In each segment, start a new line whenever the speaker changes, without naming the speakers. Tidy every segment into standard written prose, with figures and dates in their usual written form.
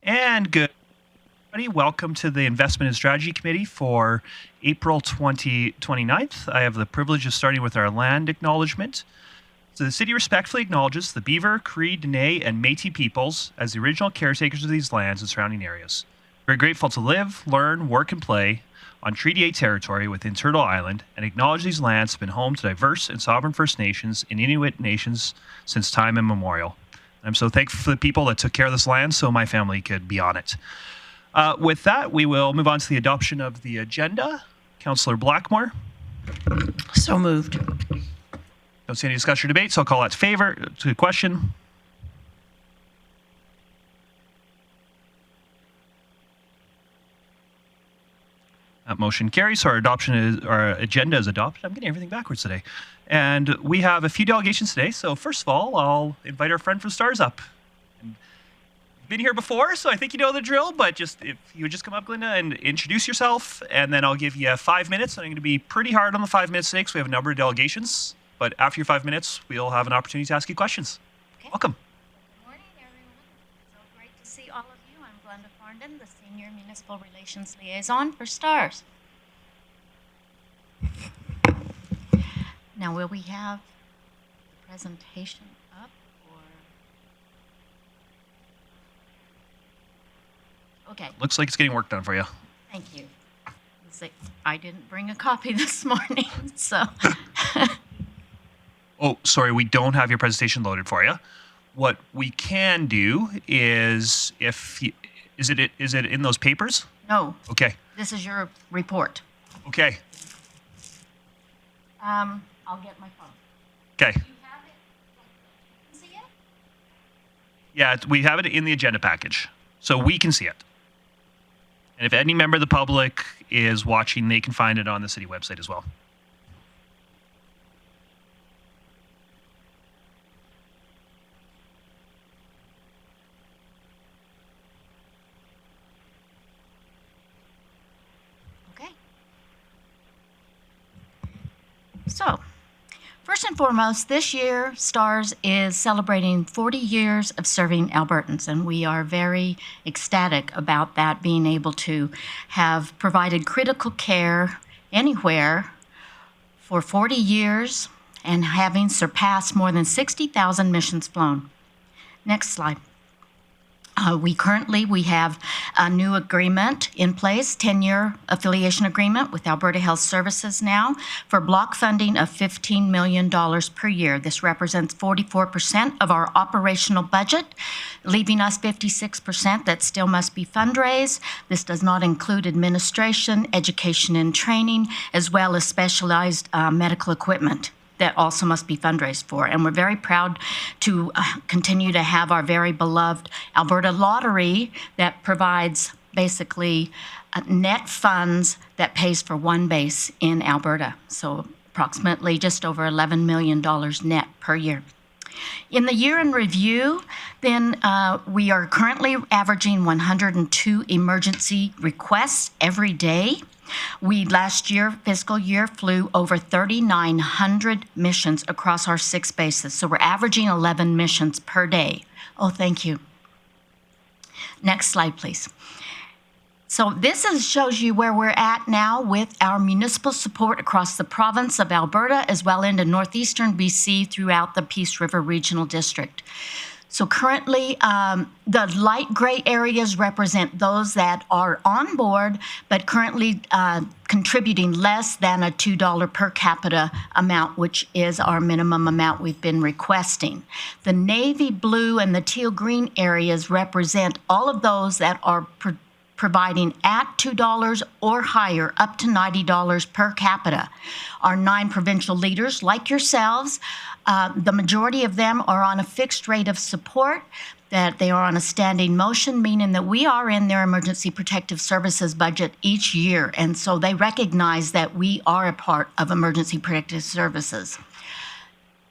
And good everybody. Welcome to the Investment and Strategy Committee for April 29th. I have the privilege of starting with our land acknowledgement. So the city respectfully acknowledges the Beaver, Cree, Dene, and Métis peoples as the original caretakers of these lands and surrounding areas. We're grateful to live, learn, work, and play on Treaty 8 territory within Turtle Island and acknowledge these lands have been home to diverse and sovereign First Nations and Inuit nations since time immemorial. I'm so thankful for the people that took care of this land so my family could be on it. With that, we will move on to the adoption of the agenda. Councillor Blackmore.
So moved.
Don't see any discussion or debate, so I'll call that to the question. That motion carries, so our agenda is adopted. I'm getting everything backwards today. And we have a few delegations today, so first of all, I'll invite our friend from STARS up. And you've been here before, so I think you know the drill, but if you would just come up, Glinda, and introduce yourself, and then I'll give you 5 minutes. I'm going to be pretty hard on the 5 minutes today because we have a number of delegations, but after your 5 minutes, we'll have an opportunity to ask you questions. Okay. Welcome.
Good morning, everyone. So great to see all of you. I'm Glenda Farndon, the Senior Municipal Relations Liaison for STARS. Now, will we have the presentation up, or? Okay.
Looks like it's getting work done for you.
Thank you. I didn't bring a copy this morning, so.
Oh, sorry, we don't have your presentation loaded for you. What we can do is, is it in those papers?
No.
Okay.
This is your report.
Okay.
I'll get my phone.
Okay.
Do you have it? You can see it?
Yeah, we have it in the agenda package, so we can see it. And if any member of the public is watching, they can find it on the city website as well.
Okay. So, first and foremost, this year, STARS is celebrating 40 years of serving Albertans, and we are very ecstatic about that, being able to have provided critical care anywhere for 40 years and having surpassed more than 60,000 missions flown. Next slide. We have a new agreement in place, 10-year affiliation agreement with Alberta Health Services now for block funding of $15 million per year. This represents 44% of our operational budget, leaving us 56% that still must be fundraised. This does not include administration, education and training, as well as specialized medical equipment that also must be fundraised for. And we're very proud to continue to have our very beloved Alberta Lottery that provides basically net funds that pays for one base in Alberta. So approximately just over $11 million net per year. In the year in review, then we are currently averaging 102 emergency requests every day. We last year, fiscal year, flew over 3,900 missions across our 6 bases. So we're averaging 11 missions per day. Oh, thank you. Next slide, please. So this shows you where we're at now with our municipal support across the province of Alberta, as well into northeastern BC throughout the Peace River Regional District. So currently, the light gray areas represent those that are on board, but currently contributing less than a $2 per capita amount, which is our minimum amount we've been requesting. The navy blue and the teal green areas represent all of those that are providing at $2 or higher, up to $90 per capita. Our 9 provincial leaders, like yourselves, the majority of them are on a fixed rate of support, that they are on a standing motion, meaning that we are in their emergency protective services budget each year. And so they recognize that we are a part of emergency protective services.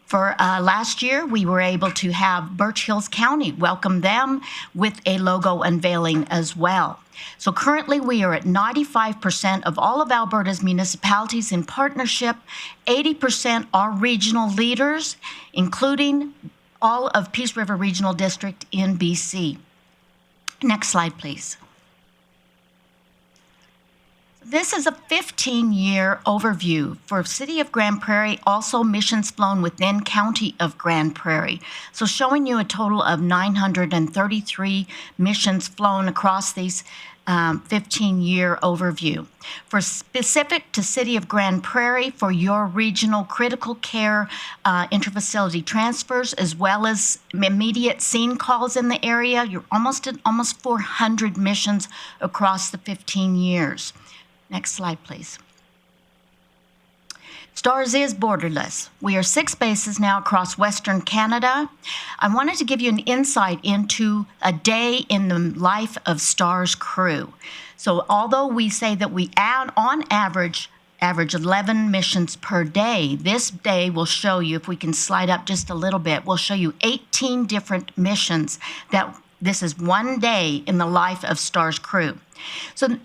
For last year, we were able to have Birch Hills County welcome them with a logo unveiling as well. So currently we are at 95% of all of Alberta's municipalities in partnership. 80% are regional leaders, including all of Peace River Regional District in BC. Next slide, please. This is a 15-year overview for City of Grande Prairie, also missions flown within County of Grande Prairie. So showing you a total of 933 missions flown across these 15-year overview. For specific to City of Grande Prairie, for your regional critical care interfacility transfers, as well as immediate scene calls in the area, you're almost at 400 missions across the 15 years. Next slide, please. STARS is borderless. We are 6 bases now across Western Canada. I wanted to give you an insight into a day in the life of STARS crew. So although we say that we add on average 11 missions per day, this day will show you, if we can slide up just a little bit, we'll show you 18 different missions that this is one day in the life of STARS crew. So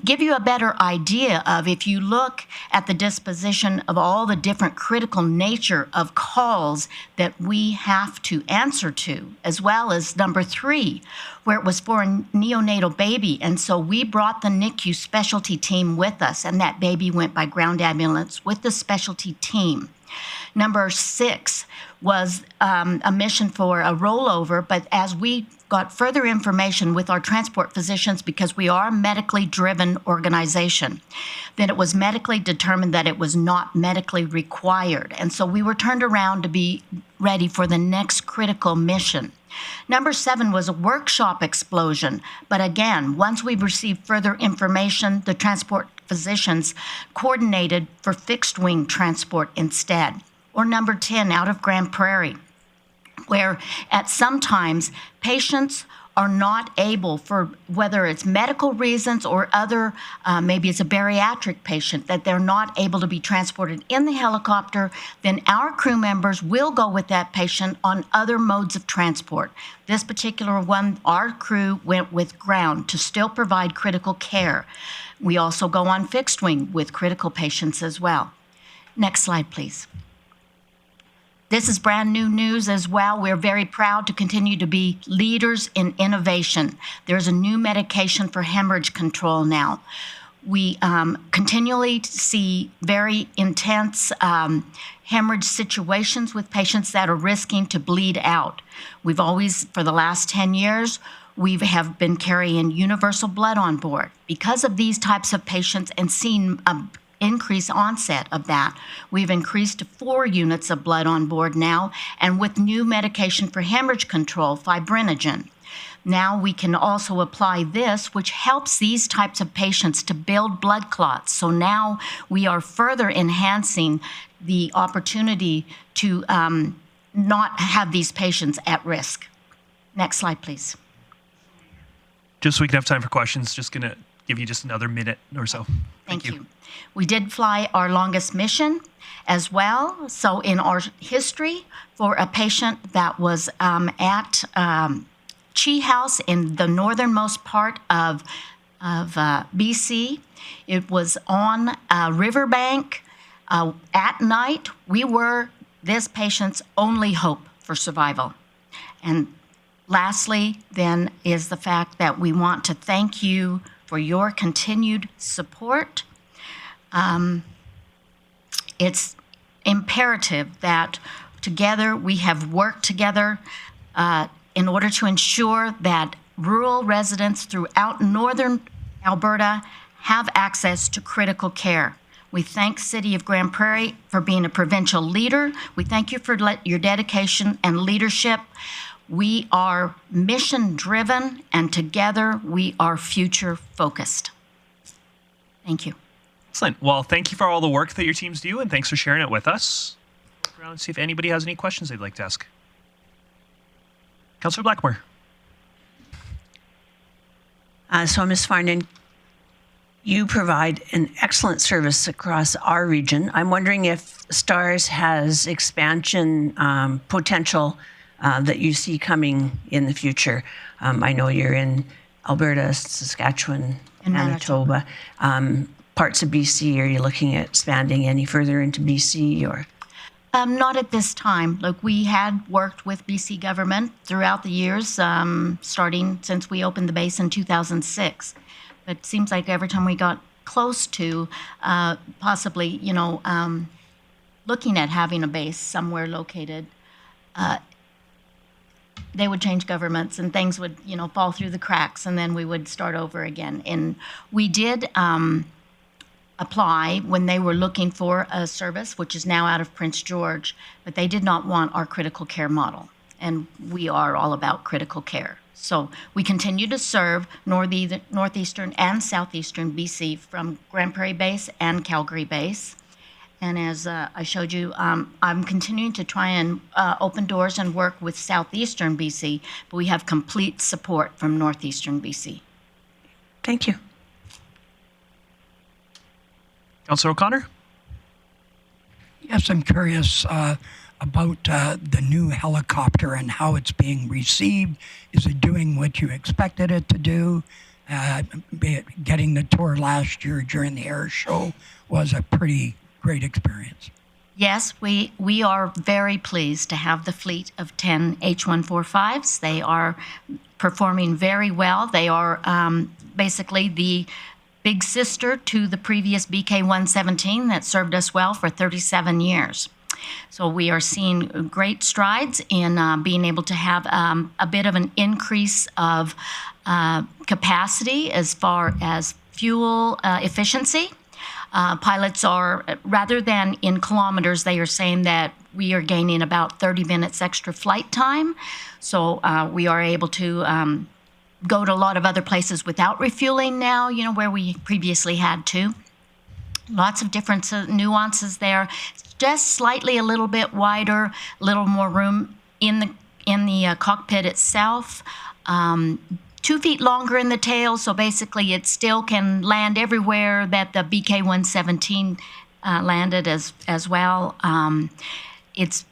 give you a better idea of, if you look at the disposition of all the different critical nature of calls that we have to answer to, as well as number 3, where it was for a neonatal baby. And so we brought the NICU specialty team with us, and that baby went by ground ambulance with the specialty team. Number 6 was a mission for a rollover, but as we got further information with our transport physicians, because we are a medically driven organization, then it was medically determined that it was not medically required. And so we were turned around to be ready for the next critical mission. Number 7 was a workshop explosion. But again, once we received further information, the transport physicians coordinated for fixed wing transport instead. Or number 10, out of Grande Prairie, where at some times patients are not able, for whether it's medical reasons or other, maybe it's a bariatric patient, that they're not able to be transported in the helicopter, then our crew members will go with that patient on other modes of transport. This particular one, our crew went with ground to still provide critical care. We also go on fixed wing with critical patients as well. Next slide, please. This is brand new news as well. We're very proud to continue to be leaders in innovation. There's a new medication for hemorrhage control now. We continually see very intense hemorrhage situations with patients that are risking to bleed out. We've always, for the last 10 years, we have been carrying universal blood on board. Because of these types of patients and seen increased onset of that, we've increased to 4 units of blood on board now, and with new medication for hemorrhage control, fibrinogen. Now we can also apply this, which helps these types of patients to build blood clots. So now we are further enhancing the opportunity to not have these patients at risk. Next slide, please.
Just so we can have time for questions, just going to give you just another minute or so.
Thank you. We did fly our longest mission as well. So in our history, for a patient that was at Chi House in the northernmost part of BC, it was on a riverbank at night. We were this patient's only hope for survival. And lastly, then, is the fact that we want to thank you for your continued support. It's imperative that together we have worked together in order to ensure that rural residents throughout northern Alberta have access to critical care. We thank City of Grande Prairie for being a provincial leader. We thank you for your dedication and leadership. We are mission-driven, and together we are future-focused. Thank you.
Excellent. Well, thank you for all the work that your teams do, and thanks for sharing it with us. Look around and see if anybody has any questions they'd like to ask. Councillor Blackmore.
So, Ms. Farnan, you provide an excellent service across our region. I'm wondering if STARS has expansion potential that you see coming in the future. I know you're in Alberta, Saskatchewan, and Manitoba. Parts of BC, are you looking at expanding any further into BC or?
Not at this time. Look, we had worked with BC government throughout the years, starting since we opened the base in 2006. But it seems like every time we got close to possibly, looking at having a base somewhere located, they would change governments and things would, fall through the cracks, and then we would start over again. And we did apply when they were looking for a service, which is now out of Prince George, but they did not want our critical care model. And we are all about critical care. So we continue to serve northeastern and southeastern BC from Grande Prairie base and Calgary base. And as I showed you, I'm continuing to try and open doors and work with southeastern BC, but we have complete support from northeastern BC.
Thank you.
Councillor O'Connor?
Yes, I'm curious about the new helicopter and how it's being received. Is it doing what you expected it to do? Getting the tour last year during the air show was a pretty great experience.
Yes, we are very pleased to have the fleet of 10 H-145s. They are performing very well. They are basically the big sister to the previous BK-117 that served us well for 37 years. So we are seeing great strides in being able to have a bit of an increase of capacity as far as fuel efficiency. Pilots are, rather than in kilometers, they are saying that we are gaining about 30 minutes extra flight time. So we are able to go to a lot of other places without refueling now, where we previously had to. Lots of different nuances there. Just slightly a little bit wider, a little more room in the cockpit itself. 2 feet longer in the tail, so basically it still can land everywhere that the BK-117 landed as well. It's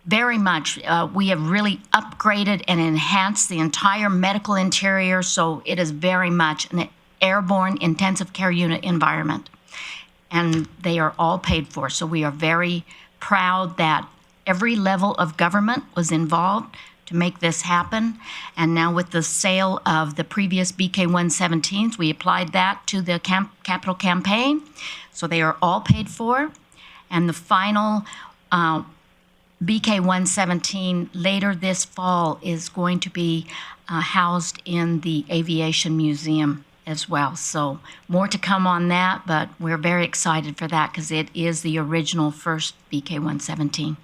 very much, we have really upgraded and enhanced the entire medical interior, so it is very much an airborne intensive care unit environment. And they are all paid for, so we are very proud that every level of government was involved to make this happen. And now with the sale of the previous BK-117s, we applied that to the capital campaign. So they are all paid for. And the final BK-117 later this fall is going to be housed in the Aviation Museum as well. So more to come on that, but we're very excited for that because it is the original first BK-117.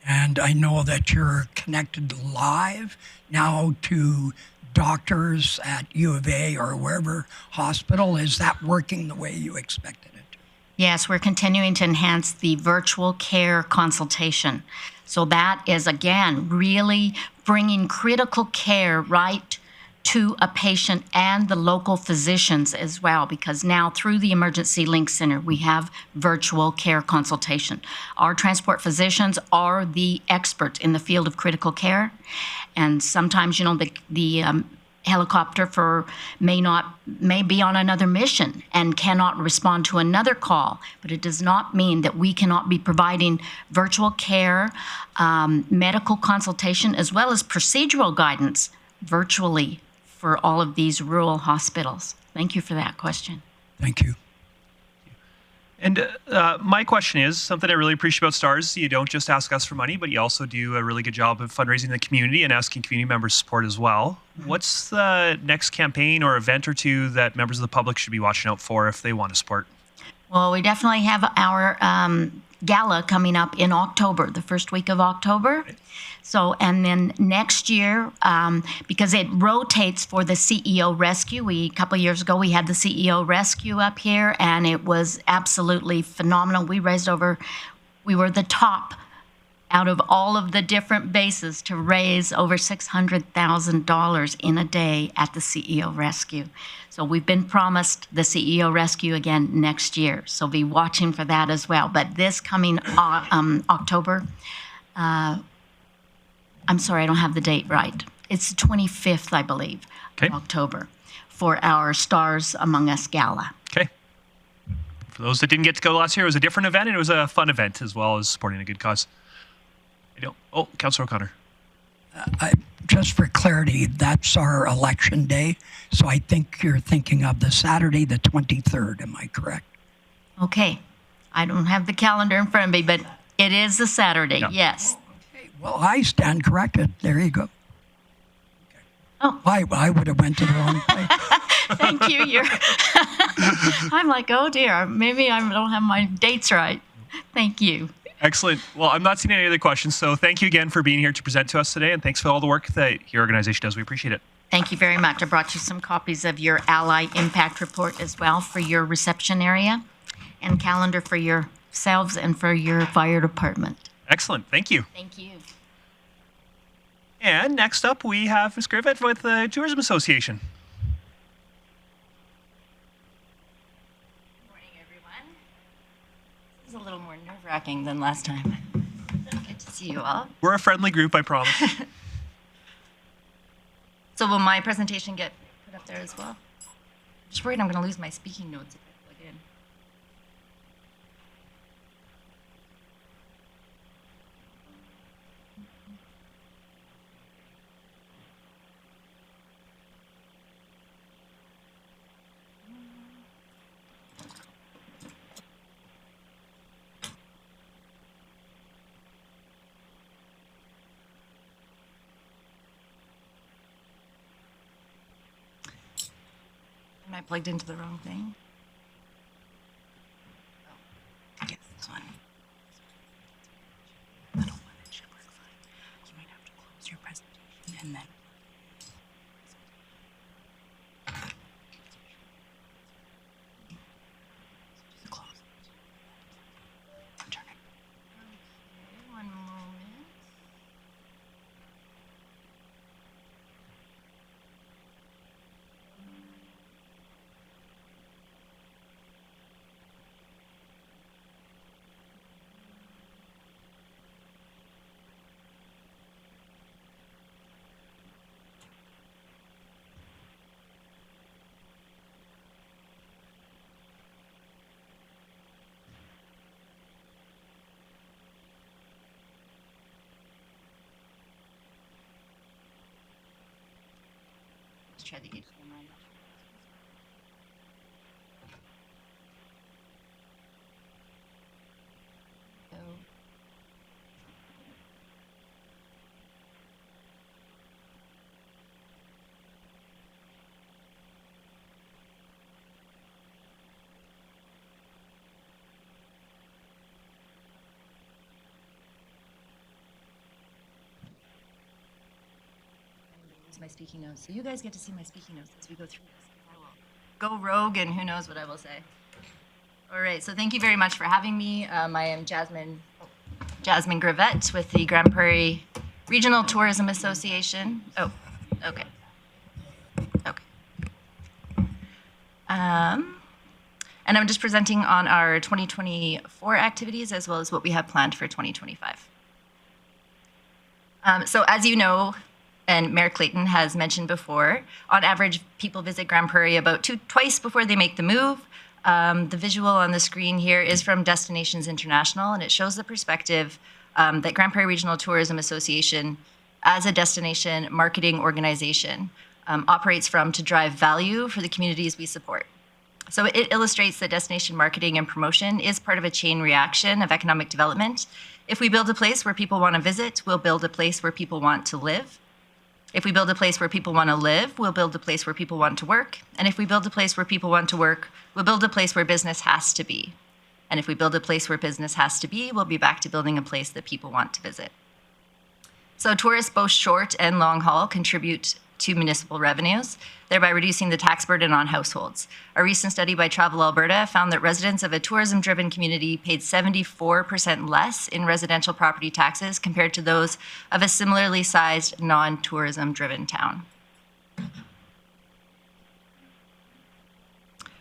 And I know that you're connected live now to doctors at U of A or wherever hospital. Is that working the way you expected it to?
Yes, we're continuing to enhance the virtual care consultation. So that is, again, really bringing critical care right to a patient and the local physicians as well, because now through the Emergency Link Center, we have virtual care consultation. Our transport physicians are the experts in the field of critical care. And sometimes, the helicopter may be on another mission and cannot respond to another call, but it does not mean that we cannot be providing virtual care, medical consultation, as well as procedural guidance virtually for all of these rural hospitals. Thank you for that question.
Thank you.
And my question is, something I really appreciate about STARS, you don't just ask us for money, but you also do a really good job of fundraising in the community and asking community members support as well. What's the next campaign or event or two that members of the public should be watching out for if they want to support?
Well, we definitely have our gala coming up in October, the first week of October. So, and then next year, because it rotates for the CEO Rescue, a couple of years ago, we had the CEO Rescue up here, and it was absolutely phenomenal. We were the top out of all of the different bases to raise over $600,000 in a day at the CEO Rescue. So we've been promised the CEO Rescue again next year. So be watching for that as well. But this coming October, I'm sorry, I don't have the date right. It's the 25th, I believe, of October for our Stars Among Us Gala.
Okay. For those that didn't get to go last year, it was a different event, and it was a fun event as well as supporting a good cause. Councillor O'Connor.
Just for clarity, that's our election day. So I think you're thinking of the Saturday, the 23rd. Am I correct?
Okay. I don't have the calendar in front of me, but it is the Saturday,
Yeah.
yes.
Okay, well, I stand corrected. There you go.
Oh.
I would have went to the wrong place.
Thank you. I'm like, oh dear, maybe I don't have my dates right. Thank you.
Excellent. Well, I'm not seeing any other questions, so thank you again for being here to present to us today, and thanks for all the work that your organization does. We appreciate it.
Thank you very much. I brought you some copies of your Ally Impact Report as well for your reception area and calendar for yourselves and for your fire department.
Excellent. Thank you.
Thank you.
And next up, we have Ms. Griffith with the Tourism Association.
Good morning, everyone. This is a little more nerve-wracking than last time. Good to see you all.
We're a friendly group, I promise.
So will my presentation get put up there as well? I'm just worried I'm going to lose my speaking notes if I plug in. Am I plugged into the wrong thing? Oh, yes, this one. Little one, it should work fine. You might have to close your presentation and then. Just close it. Turn it. Okay, one moment. Let's try the HDMI. So, my speaking notes. So you guys get to see my speaking notes as we go through this. I will go rogue and who knows what I will say. All right, so thank you very much for having me. I am Jasmine Gravette with the Grande Prairie Regional Tourism Association. Oh, okay. Okay. And I'm just presenting on our 2024 activities as well as what we have planned for 2025. So as you know, and Mayor Clayton has mentioned before, on average, people visit Grande Prairie about twice before they make the move. The visual on the screen here is from Destinations International, and it shows the perspective that Grande Prairie Regional Tourism Association, as a destination marketing organization, operates from to drive value for the communities we support. So it illustrates that destination marketing and promotion is part of a chain reaction of economic development. If we build a place where people want to visit, we'll build a place where people want to live. If we build a place where people want to live, we'll build a place where people want to work. And if we build a place where people want to work, we'll build a place where business has to be. And if we build a place where business has to be, we'll be back to building a place that people want to visit. So tourists, both short and long haul, contribute to municipal revenues, thereby reducing the tax burden on households. A recent study by Travel Alberta found that residents of a tourism-driven community paid 74% less in residential property taxes compared to those of a similarly sized non-tourism-driven town.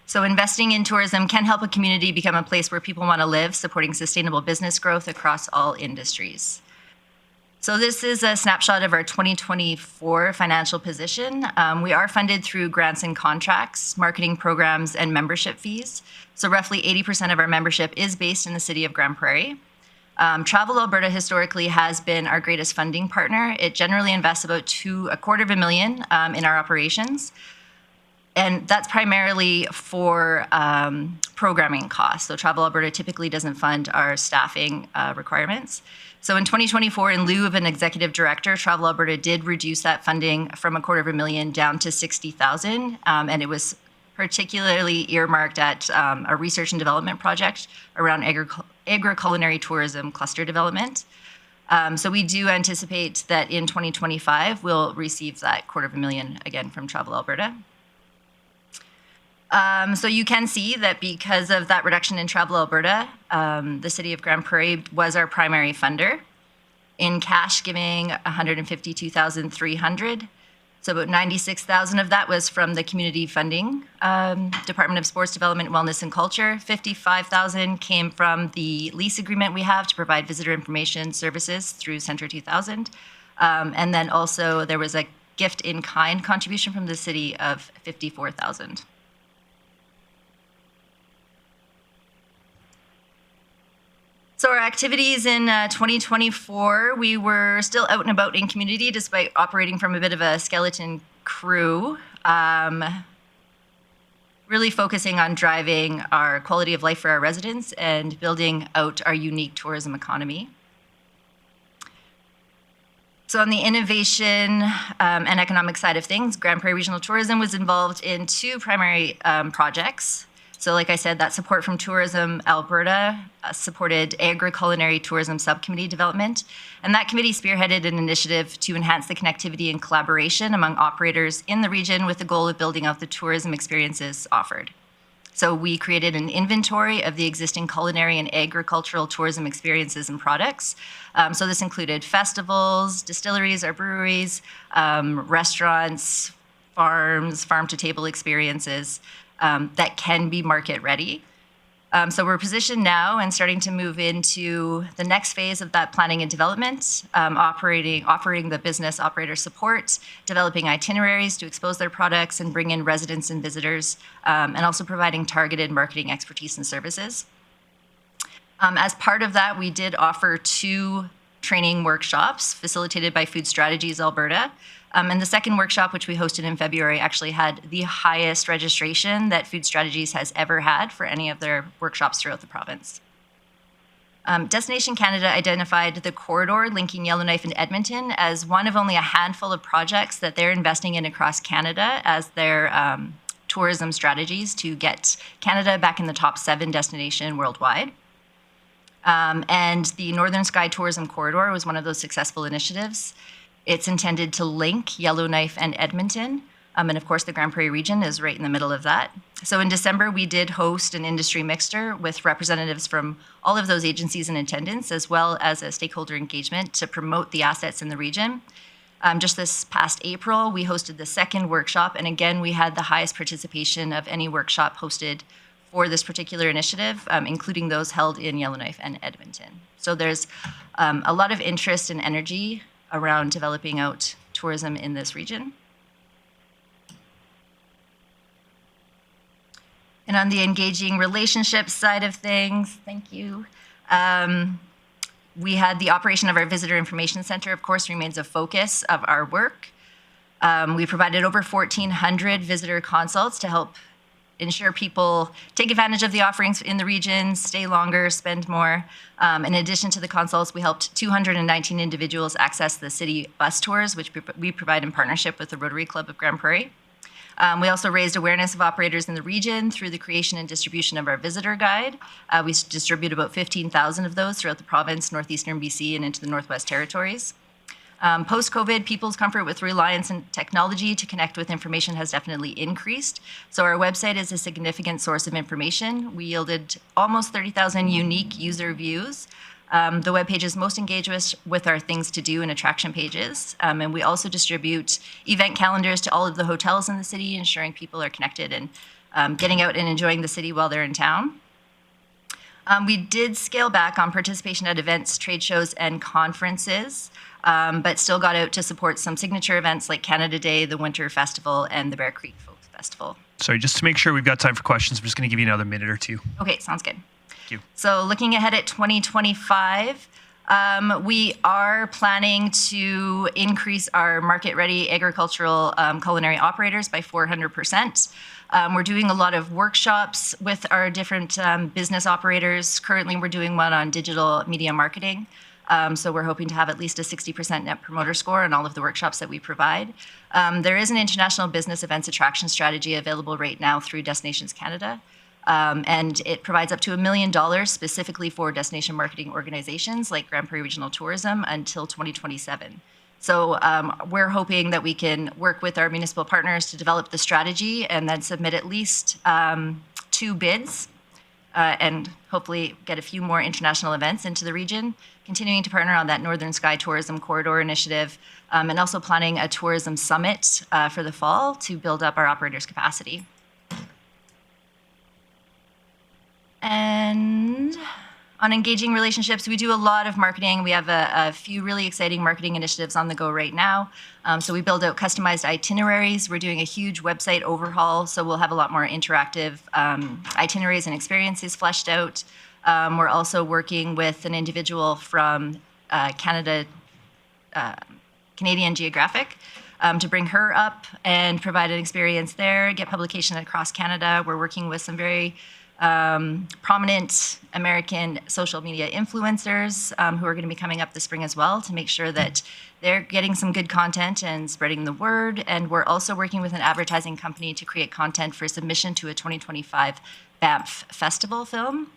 So investing in tourism can help a community become a place where people want to live, supporting sustainable business growth across all industries. So this is a snapshot of our 2024 financial position. We are funded through grants and contracts, marketing programs, and membership fees. So roughly 80% of our membership is based in the city of Grande Prairie. Travel Alberta historically has been our greatest funding partner. It generally invests about $250,000 in our operations. And that's primarily for programming costs. So Travel Alberta typically doesn't fund our staffing requirements. So in 2024, in lieu of an executive director, Travel Alberta did reduce that funding from $250,000 down to $60,000, and it was particularly earmarked at a research and development project around agri-culinary tourism cluster development. So we do anticipate that in 2025, we'll receive that $250,000 again from Travel Alberta. So you can see that because of that reduction in Travel Alberta, the City of Grande Prairie was our primary funder. In cash giving, $152,300. So about $96,000 of that was from the community funding, Department of Sports Development, Wellness and Culture. $55,000 came from the lease agreement we have to provide visitor information services through Centre 2000. And then also there was a gift in kind contribution from the city of $54,000. So our activities in 2024, we were still out and about in community despite operating from a bit of a skeleton crew, really focusing on driving our quality of life for our residents and building out our unique tourism economy. So on the innovation and economic side of things, Grande Prairie Regional Tourism was involved in two primary projects. So like I said, that support from Tourism Alberta supported agri-culinary tourism subcommittee development. And that committee spearheaded an initiative to enhance the connectivity and collaboration among operators in the region with the goal of building out the tourism experiences offered. So we created an inventory of the existing culinary and agricultural tourism experiences and products. So this included festivals, distilleries or breweries, restaurants, farms, farm-to-table experiences, that can be market ready. So we're positioned now and starting to move into the next phase of that planning and development, offering the business operator support, developing itineraries to expose their products and bring in residents and visitors, and also providing targeted marketing expertise and services. As part of that, we did offer 2 training workshops facilitated by Food Strategies Alberta. And the second workshop, which we hosted in February, actually had the highest registration that Food Strategies has ever had for any of their workshops throughout the province. Destination Canada identified the corridor linking Yellowknife and Edmonton as one of only a handful of projects that they're investing in across Canada as their tourism strategies to get Canada back in the top 7 destination worldwide. And the Northern Sky Tourism Corridor was one of those successful initiatives. It's intended to link Yellowknife and Edmonton. And of course, the Grande Prairie region is right in the middle of that. So in December, we did host an industry mixer with representatives from all of those agencies in attendance, as well as a stakeholder engagement to promote the assets in the region. Just this past April, we hosted the second workshop. And again, we had the highest participation of any workshop hosted for this particular initiative, including those held in Yellowknife and Edmonton. So there's a lot of interest and energy around developing out tourism in this region. And on the engaging relationships side of things, thank you. We had the operation of our Visitor Information Center, of course, remains a focus of our work. We provided over 1,400 visitor consults to help ensure people take advantage of the offerings in the region, stay longer, spend more. In addition to the consults, we helped 219 individuals access the city bus tours, which we provide in partnership with the Rotary Club of Grande Prairie. We also raised awareness of operators in the region through the creation and distribution of our visitor guide. We distribute about 15,000 of those throughout the province, northeastern BC, and into the Northwest Territories. Post-COVID, people's comfort with reliance on technology to connect with information has definitely increased. So our website is a significant source of information. We yielded almost 30,000 unique user views. The web page is most engaged with our things to do and attraction pages. And we also distribute event calendars to all of the hotels in the city, ensuring people are connected and getting out and enjoying the city while they're in town. We did scale back on participation at events, trade shows, and conferences, but still got out to support some signature events like Canada Day, the Winter Festival, and the Bear Creek Folk Festival.
Sorry, just to make sure we've got time for questions, I'm just going to give you another minute or two.
Okay, sounds good.
Thank you.
So looking ahead at 2025, we are planning to increase our market-ready agricultural culinary operators by 400%. We're doing a lot of workshops with our different business operators. Currently, we're doing one on digital media marketing. So we're hoping to have at least a 60% net promoter score on all of the workshops that we provide. There is an international business events attraction strategy available right now through Destinations Canada. And it provides up to $1 million specifically for destination marketing organizations like Grande Prairie Regional Tourism until 2027. So we're hoping that we can work with our municipal partners to develop the strategy and then submit at least 2 bids and hopefully get a few more international events into the region, continuing to partner on that Northern Sky Tourism Corridor initiative, and also planning a tourism summit for the fall to build up our operators' capacity. And on engaging relationships, we do a lot of marketing. We have a few really exciting marketing initiatives on the go right now. So we build out customized itineraries. We're doing a huge website overhaul, so we'll have a lot more interactive itineraries and experiences fleshed out. We're also working with an individual from Canadian Geographic to bring her up and provide an experience there, get publication across Canada. We're working with some very prominent American social media influencers who are going to be coming up this spring as well to make sure that they're getting some good content and spreading the word. And we're also working with an advertising company to create content for submission to a 2025 Banff Festival film.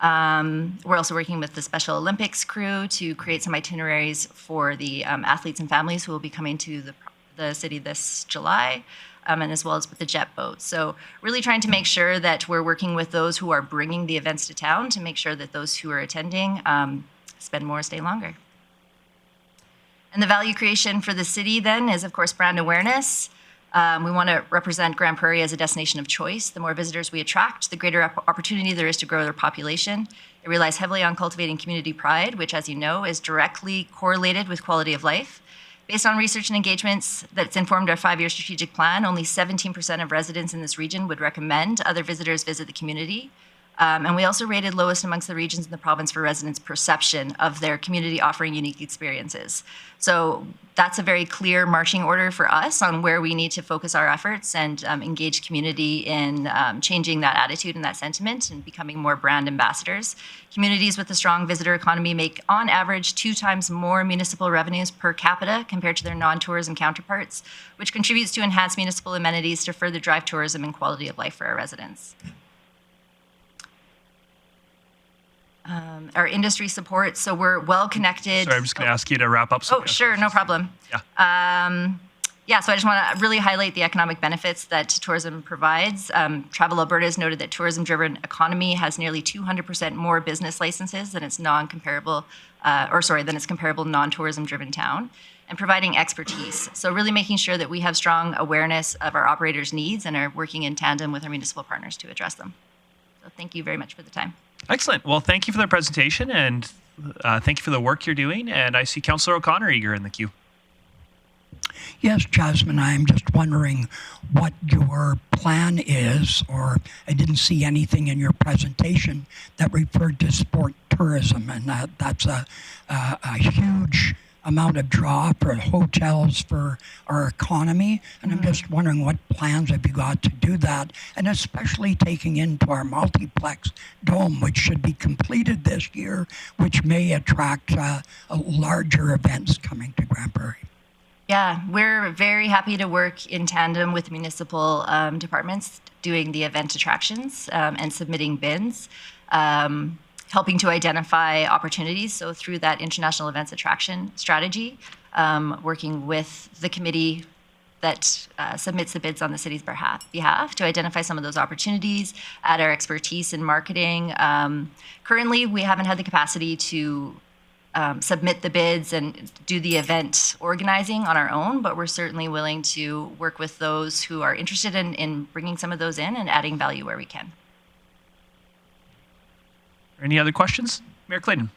We're also working with the Special Olympics crew to create some itineraries for the athletes and families who will be coming to the city this July. And as well as with the jet boat. So really trying to make sure that we're working with those who are bringing the events to town to make sure that those who are attending spend more, stay longer. And the value creation for the city then is, of course, brand awareness. We want to represent Grande Prairie as a destination of choice. The more visitors we attract, the greater opportunity there is to grow their population. It relies heavily on cultivating community pride, which, as you know, is directly correlated with quality of life. Based on research and engagements that's informed our 5-year strategic plan, only 17% of residents in this region would recommend other visitors visit the community. And we also rated lowest amongst the regions in the province for residents' perception of their community offering unique experiences. So that's a very clear marching order for us on where we need to focus our efforts and engage community in changing that attitude and that sentiment and becoming more brand ambassadors. Communities with a strong visitor economy make, on average, 2 times more municipal revenues per capita compared to their non-tourism counterparts, which contributes to enhanced municipal amenities to further drive tourism and quality of life for our residents. Our industry support, so we're well connected.
Sorry, I'm just going to ask you to wrap up.
Oh, sure, no problem.
Yeah.
So I just want to really highlight the economic benefits that tourism provides. Travel Alberta has noted that tourism-driven economy has nearly 200% more business licenses than its comparable non-tourism-driven town, and providing expertise. So really making sure that we have strong awareness of our operators' needs and are working in tandem with our municipal partners to address them. So thank you very much for the time.
Excellent. Well, thank you for the presentation, and thank you for the work you're doing. And I see Councillor O'Connor eager in the queue.
Yes, Jasmine, I'm just wondering what your plan is, or I didn't see anything in your presentation that referred to sport tourism, and that's a huge amount of draw for hotels for our economy, and I'm just wondering what plans have you got to do that, and especially taking into our multiplex dome, which should be completed this year, which may attract larger events coming to Grande Prairie.
Yeah, we're very happy to work in tandem with municipal departments doing the event attractions and submitting bids. Helping to identify opportunities. So through that international events attraction strategy, working with the committee that submits the bids on the city's behalf to identify some of those opportunities, add our expertise in marketing. Currently, we haven't had the capacity to submit the bids and do the event organizing on our own, but we're certainly willing to work with those who are interested in bringing some of those in and adding value where we can.
Any other questions? Mayor Clayton.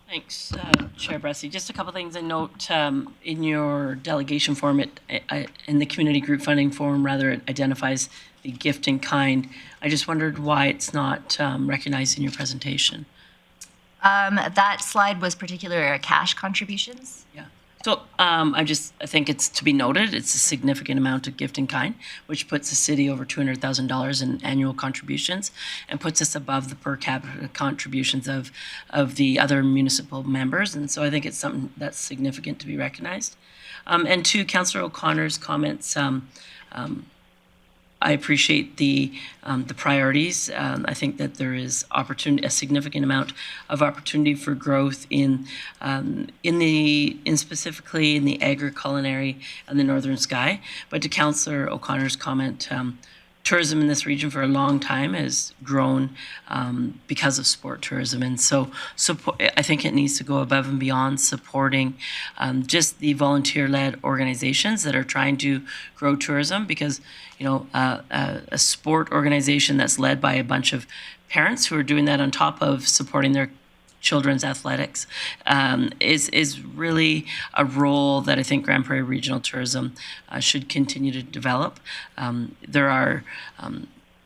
Thanks, Chair Bressie. Just a couple things I note in your delegation form, in the community group funding form, rather, it identifies the gift in kind. I just wondered why it's not recognized in your presentation.
That slide was particular cash contributions.
Yeah. So I think it's to be noted, it's a significant amount of gift in kind, which puts the city over $200,000 in annual contributions and puts us above the per capita contributions of the other municipal members. And so I think it's something that's significant to be recognized. And to Councillor O'Connor's comments, I appreciate the priorities. I think that there is opportunity, a significant amount of opportunity for growth in specifically in the agri-culinary and the Northern Sky. But to Councillor O'Connor's comment, tourism in this region for a long time has grown because of sport tourism. And so I think it needs to go above and beyond supporting just the volunteer-led organizations that are trying to grow tourism, because a sport organization that's led by a bunch of parents who are doing that on top of supporting their children's athletics is really a role that I think Grande Prairie Regional Tourism should continue to develop. There are,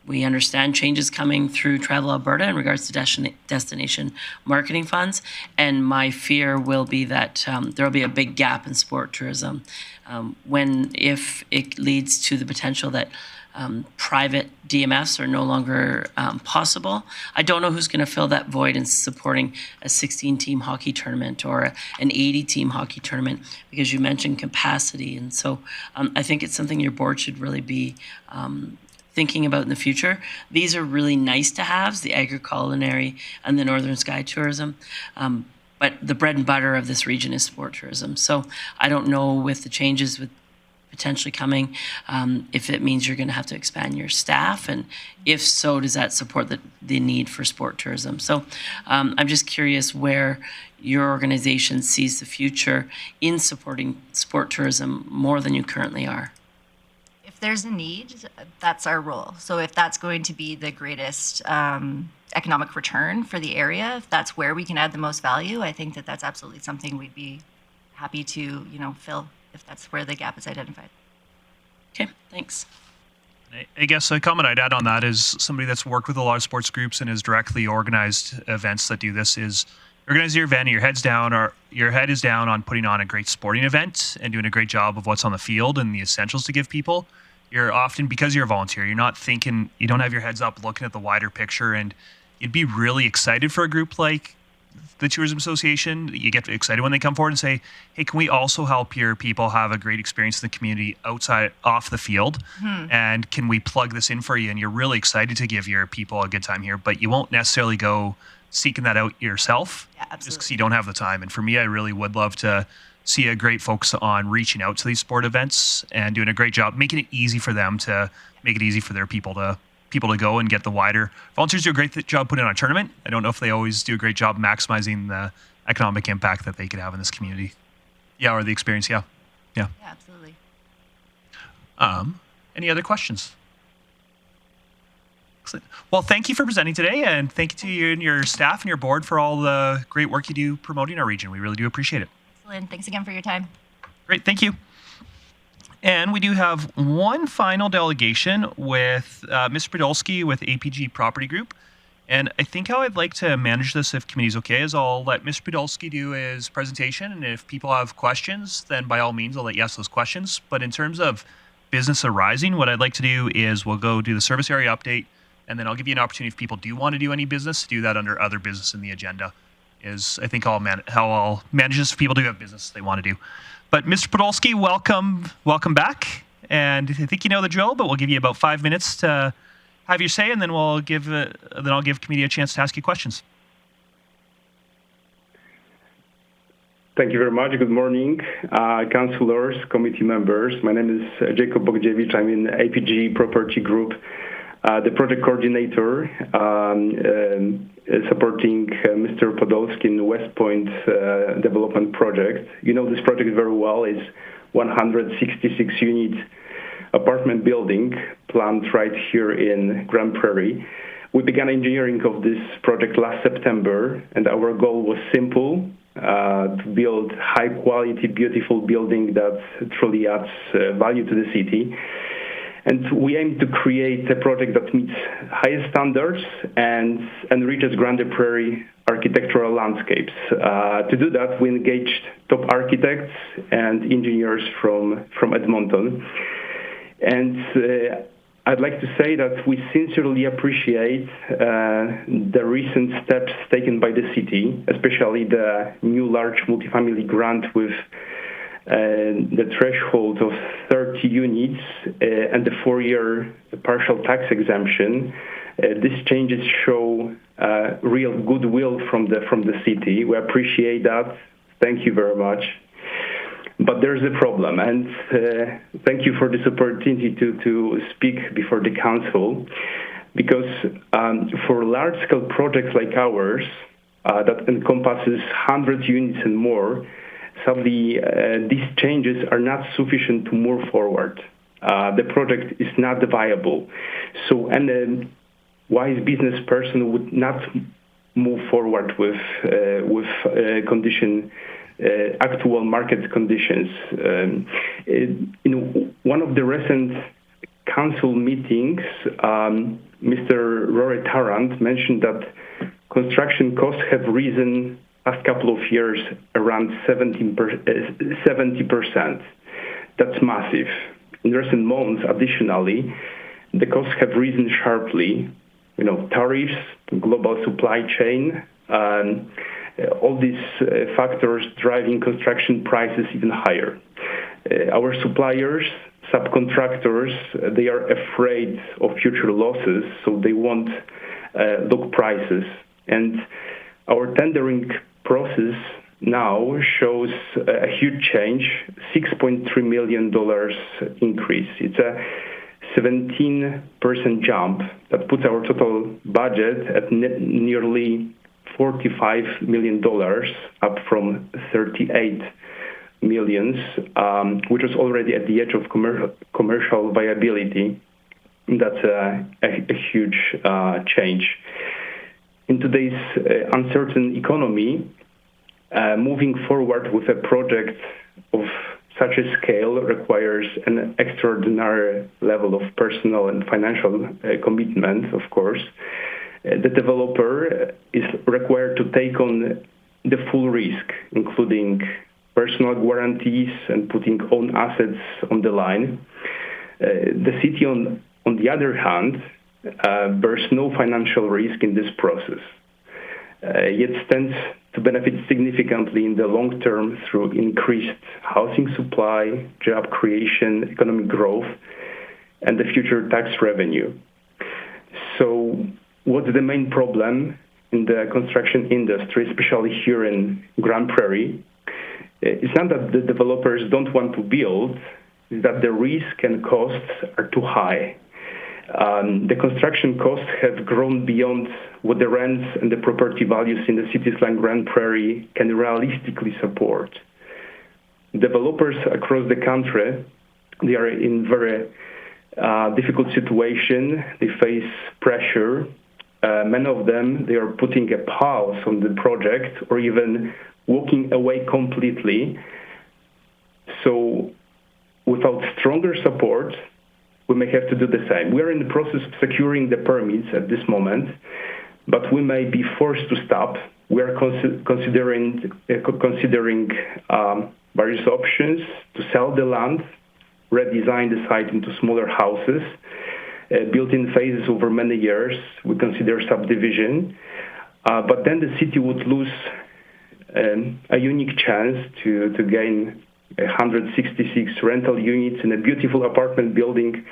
we understand, changes coming through Travel Alberta in regards to destination marketing funds, and my fear will be that there will be a big gap in sport tourism if it leads to the potential that private DMFs are no longer possible. I don't know who's going to fill that void in supporting a 16-team hockey tournament or an 80-team hockey tournament, because you mentioned capacity. And so I think it's something your board should really be thinking about in the future. These are really nice to haves, the agri-culinary and the Northern Sky tourism. But the bread and butter of this region is sport tourism. So I don't know, with the changes with potentially coming, if it means you're going to have to expand your staff, and if so, does that support the need for sport tourism? So I'm just curious where your organization sees the future in supporting sport tourism more than you currently are.
If there's a need, that's our role. So if that's going to be the greatest economic return for the area, if that's where we can add the most value, I think that that's absolutely something we'd be happy to fill, if that's where the gap is identified.
Okay, thanks.
I guess a comment I'd add on that is, somebody that's worked with a lot of sports groups and has directly organized events that do this, is organize your event and your head is down on putting on a great sporting event and doing a great job of what's on the field and the essentials to give people. You're often, because you're a volunteer, you're not thinking, you don't have your heads up looking at the wider picture, and you'd be really excited for a group like the Tourism Association. You get excited when they come forward and say, hey, can we also help your people have a great experience in the community off the field? And can we plug this in for you? And you're really excited to give your people a good time here, but you won't necessarily go seeking that out yourself, just because you don't have the time. And for me, I really would love to see a great focus on reaching out to these sport events and doing a great job, making it easy for them to make it easy for their people to go and get the wider. Volunteers do a great job putting on a tournament. I don't know if they always do a great job maximizing the economic impact that they could have in this community. Yeah, or the experience, yeah.
Yeah, absolutely.
Any other questions? Excellent. Well, thank you for presenting today, and thank you to you and your staff and your board for all the great work you do promoting our region. We really do appreciate it.
Excellent. Thanks again for your time.
Great, thank you. And we do have one final delegation with Mr. Podolsky with APG Property Group. And I think how I'd like to manage this, if committee's okay, is I'll let Mr. Podolsky do his presentation. And if people have questions, then by all means, I'll let you ask those questions. But in terms of business arising, what I'd like to do is we'll go do the service area update, and then I'll give you an opportunity, if people do want to do any business, to do that under other business in the agenda. Is I think how I'll manage this if people do have business they want to do. But Mr. Podolsky, welcome back. And I think you know the drill, but we'll give you about 5 minutes to have your say, and then I'll give committee a chance to ask you questions.
Thank you very much. Good morning, councillors, committee members. My name is Jacob Bogdziewicz. I'm in APG Property Group, the project coordinator, supporting Mr. Podolsky in the West Point development project. You know this project very well. It's 166-unit apartment building planned right here in Grande Prairie. We began engineering of this project last September, and our goal was simple, to build high-quality, beautiful building that truly adds value to the city. And we aim to create a project that meets highest standards and enriches Grande Prairie architectural landscapes. To do that, we engaged top architects and engineers from Edmonton. And I'd like to say that we sincerely appreciate the recent steps taken by the city, especially the new large multifamily grant with the threshold of 30 units and the 4-year partial tax exemption. These changes show real goodwill from the city. We appreciate that. Thank you very much. But there's a problem, and thank you for this opportunity to speak before the council, because for large-scale projects like ours that encompasses 100 units and more, sadly, these changes are not sufficient to move forward. The project is not viable. So, and a wise business person would not move forward with actual market conditions. In one of the recent council meetings, Mr. Rory Tarrant mentioned that construction costs have risen last couple of years around 70%. That's massive. In recent months, additionally, the costs have risen sharply. Tariffs, global supply chain, all these factors driving construction prices even higher. Our suppliers, subcontractors, they are afraid of future losses, so they want low prices. And our tendering process now shows a huge change, $6.3 million increase. It's a 17% jump that puts our total budget at nearly $45 million, up from $38 million, which was already at the edge of commercial viability. That's a huge change. In today's uncertain economy, moving forward with a project of such a scale requires an extraordinary level of personal and financial commitment, of course. The developer is required to take on the full risk, including personal guarantees and putting own assets on the line. The city, on the other hand, bears no financial risk in this process, yet stands to benefit significantly in the long term through increased housing supply, job creation, economic growth, and the future tax revenue. So what's the main problem in the construction industry, especially here in Grande Prairie? It's not that the developers don't want to build, it's that the risk and costs are too high. The construction costs have grown beyond what the rents and the property values in the cities like Grande Prairie can realistically support. Developers across the country, they are in very difficult situation. They face pressure. Many of them, they are putting a pause on the project or even walking away completely. So without stronger support, we may have to do the same. We are in the process of securing the permits at this moment, but we may be forced to stop. We are considering various options to sell the land, redesign the site into smaller houses, built in phases over many years. We consider subdivision, but then the city would lose a unique chance to gain 166 rental units in a beautiful apartment building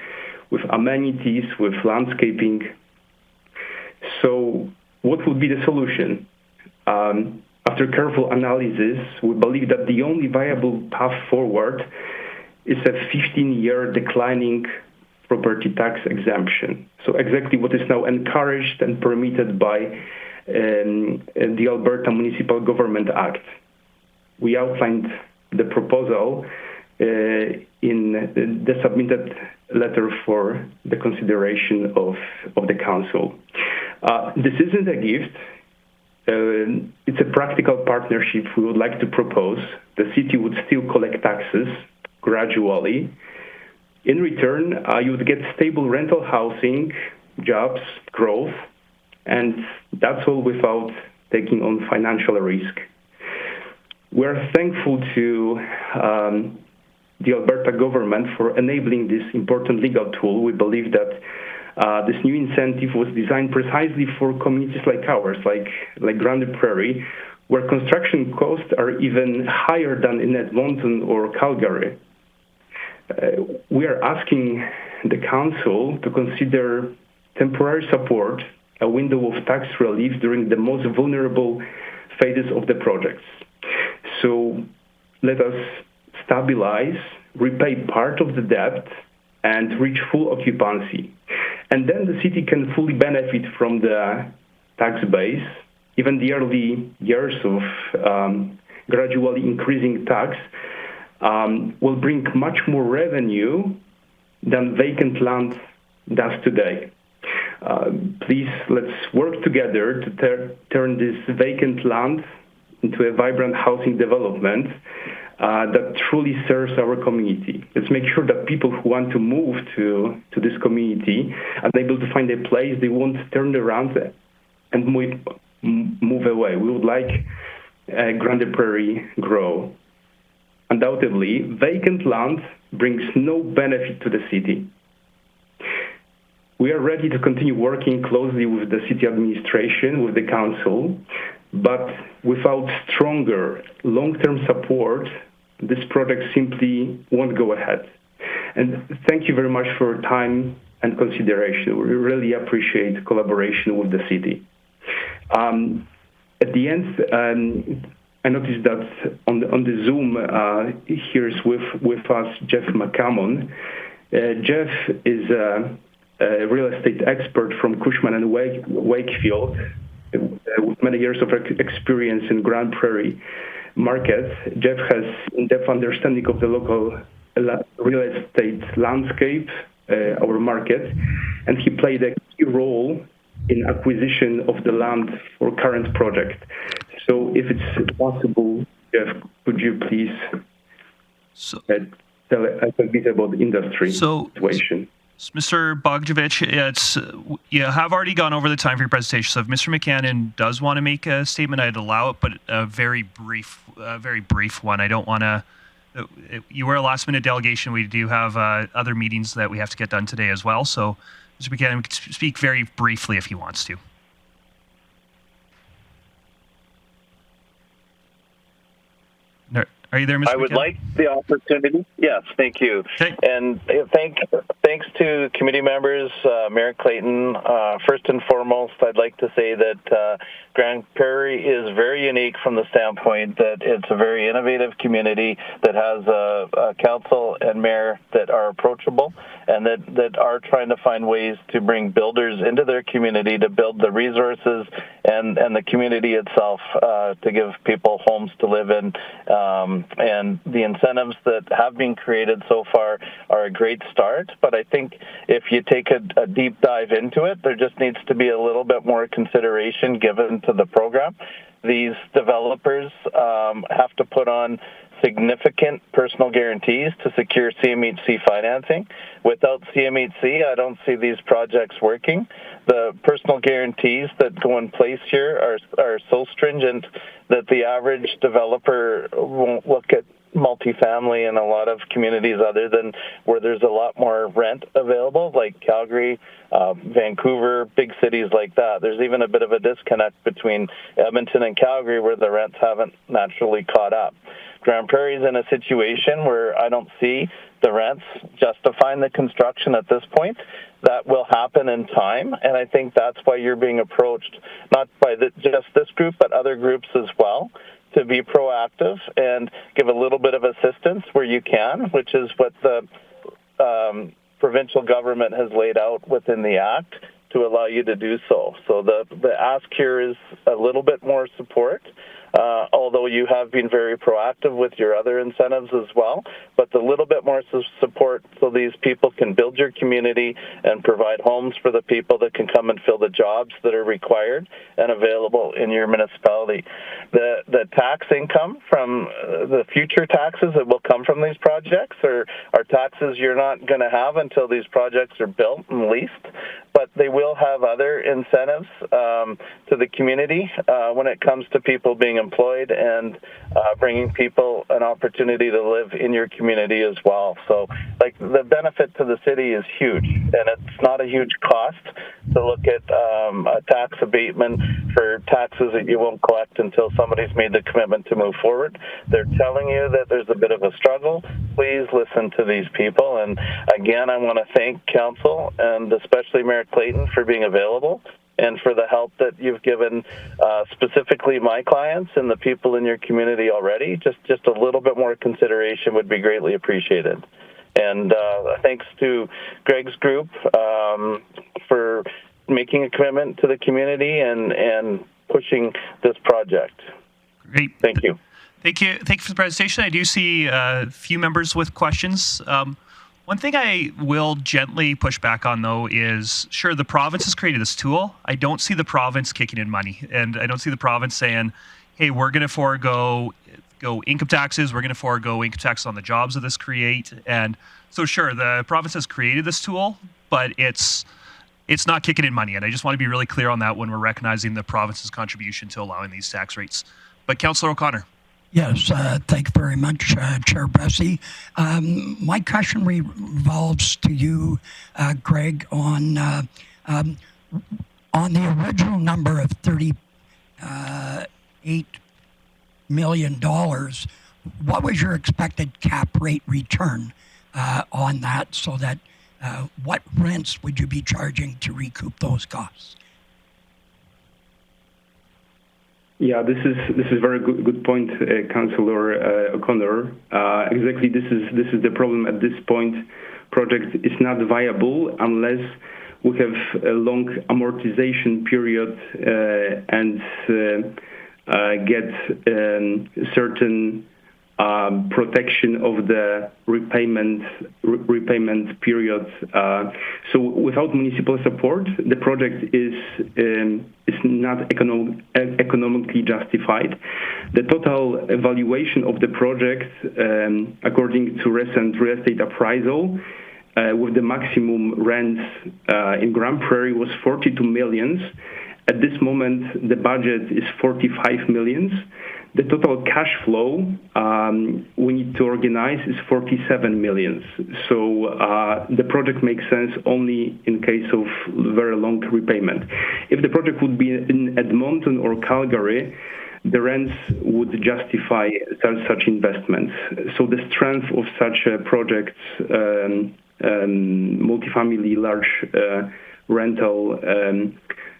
with amenities, with landscaping. So what would be the solution? After careful analysis, we believe that the only viable path forward is a 15-year declining property tax exemption. So exactly what is now encouraged and permitted by the Alberta Municipal Government Act. We outlined the proposal in the submitted letter for the consideration of the council. This isn't a gift. It's a practical partnership we would like to propose. The city would still collect taxes gradually. In return, you would get stable rental housing, jobs, growth, and that's all without taking on financial risk. We're thankful to the Alberta government for enabling this important legal tool. We believe that this new incentive was designed precisely for communities like ours, like Grande Prairie, where construction costs are even higher than in Edmonton or Calgary. We are asking the council to consider temporary support, a window of tax relief during the most vulnerable phases of the projects. So let us stabilize, repay part of the debt, and reach full occupancy. And then the city can fully benefit from the tax base. Even the early years of gradually increasing tax will bring much more revenue than vacant land does today. Please, let's work together to turn this vacant land into a vibrant housing development that truly serves our community. Let's make sure that people who want to move to this community are able to find a place they won't turn around and move away. We would like Grande Prairie grow. Undoubtedly, vacant land brings no benefit to the city. We are ready to continue working closely with the city administration, with the council, but without stronger long-term support, this project simply won't go ahead. And thank you very much for your time and consideration. We really appreciate collaboration with the city. At the end, I noticed that on the Zoom, here is with us Jeff McCammon. Jeff is a real estate expert from Cushman and Wakefield, with many years of experience in Grande Prairie market. Jeff has in-depth understanding of the local real estate landscape, our market, and he played a key role in acquisition of the land for current project. So if it's possible, Jeff, could you please tell a bit about the industry situation?
Mr. Bogdanovic, you have already gone over the time for your presentation. So if Mr. McCannon does want to make a statement, I'd allow it, but a very brief one. I don't want to. You were a last-minute delegation. We do have other meetings that we have to get done today as well. So Mr. McCannon can speak very briefly if he wants to. Are you there, Mr.
I would
McCannon?
like the opportunity. Yes, thank you.
Okay.
And thanks to committee members, Mayor Clayton. First and foremost, I'd like to say that Grande Prairie is very unique from the standpoint that it's a very innovative community that has a council and mayor that are approachable and that are trying to find ways to bring builders into their community to build the resources and the community itself to give people homes to live in. And the incentives that have been created so far are a great start, but I think if you take a deep dive into it, there just needs to be a little bit more consideration given to the program. These developers have to put on significant personal guarantees to secure CMHC financing. Without CMHC, I don't see these projects working. The personal guarantees that go in place here are so stringent that the average developer won't look at multifamily in a lot of communities other than where there's a lot more rent available, like Calgary, Vancouver, big cities like that. There's even a bit of a disconnect between Edmonton and Calgary where the rents haven't naturally caught up. Grande Prairie is in a situation where I don't see the rents justifying the construction at this point. That will happen in time, and I think that's why you're being approached, not by just this group, but other groups as well, to be proactive and give a little bit of assistance where you can, which is what the provincial government has laid out within the Act to allow you to do so. So the ask here is a little bit more support, although you have been very proactive with your other incentives as well, but a little bit more support so these people can build your community and provide homes for the people that can come and fill the jobs that are required and available in your municipality. The tax income from the future taxes that will come from these projects are taxes you're not going to have until these projects are built and leased, but they will have other incentives to the community when it comes to people being employed and bringing people an opportunity to live in your community as well. So, like, the benefit to the city is huge, and it's not a huge cost to look at a tax abatement for taxes that you won't collect until somebody's made the commitment to move forward. They're telling you that there's a bit of a struggle. Please listen to these people. And again, I want to thank Council and especially Mayor Clayton for being available and for the help that you've given specifically my clients and the people in your community already. Just a little bit more consideration would be greatly appreciated. And thanks to Greg's group for making a commitment to the community and pushing this project.
Great.
Thank you.
Thank you for the presentation. I do see a few members with questions. One thing I will gently push back on, though, is sure, the province has created this tool. I don't see the province kicking in money, and I don't see the province saying, hey, we're going to forego income taxes, we're going to forego income tax on the jobs that this create. And so sure, the province has created this tool, but it's not kicking in money. And I just want to be really clear on that when we're recognizing the province's contribution to allowing these tax rates. But Councillor O'Connor.
Yes, thank you very much, Chair Bessie. My question revolves to you, Greg, on the original number of $38 million. What was your expected cap rate return on that? So that what rents would you be charging to recoup those costs?
Yeah, this is a very good point, Councillor O'Connor. Exactly, this is the problem at this point. Project is not viable unless we have a long amortization period and get certain protection of the repayment period. So without municipal support, the project is not economically justified. The total evaluation of the project, according to recent real estate appraisal, with the maximum rents in Grande Prairie was 42 million. At this moment, the budget is 45 million. The total cash flow we need to organize is 47 million. So the project makes sense only in case of very long repayment. If the project would be in Edmonton or Calgary, the rents would justify such investments. So the strength of such a project, multifamily large rental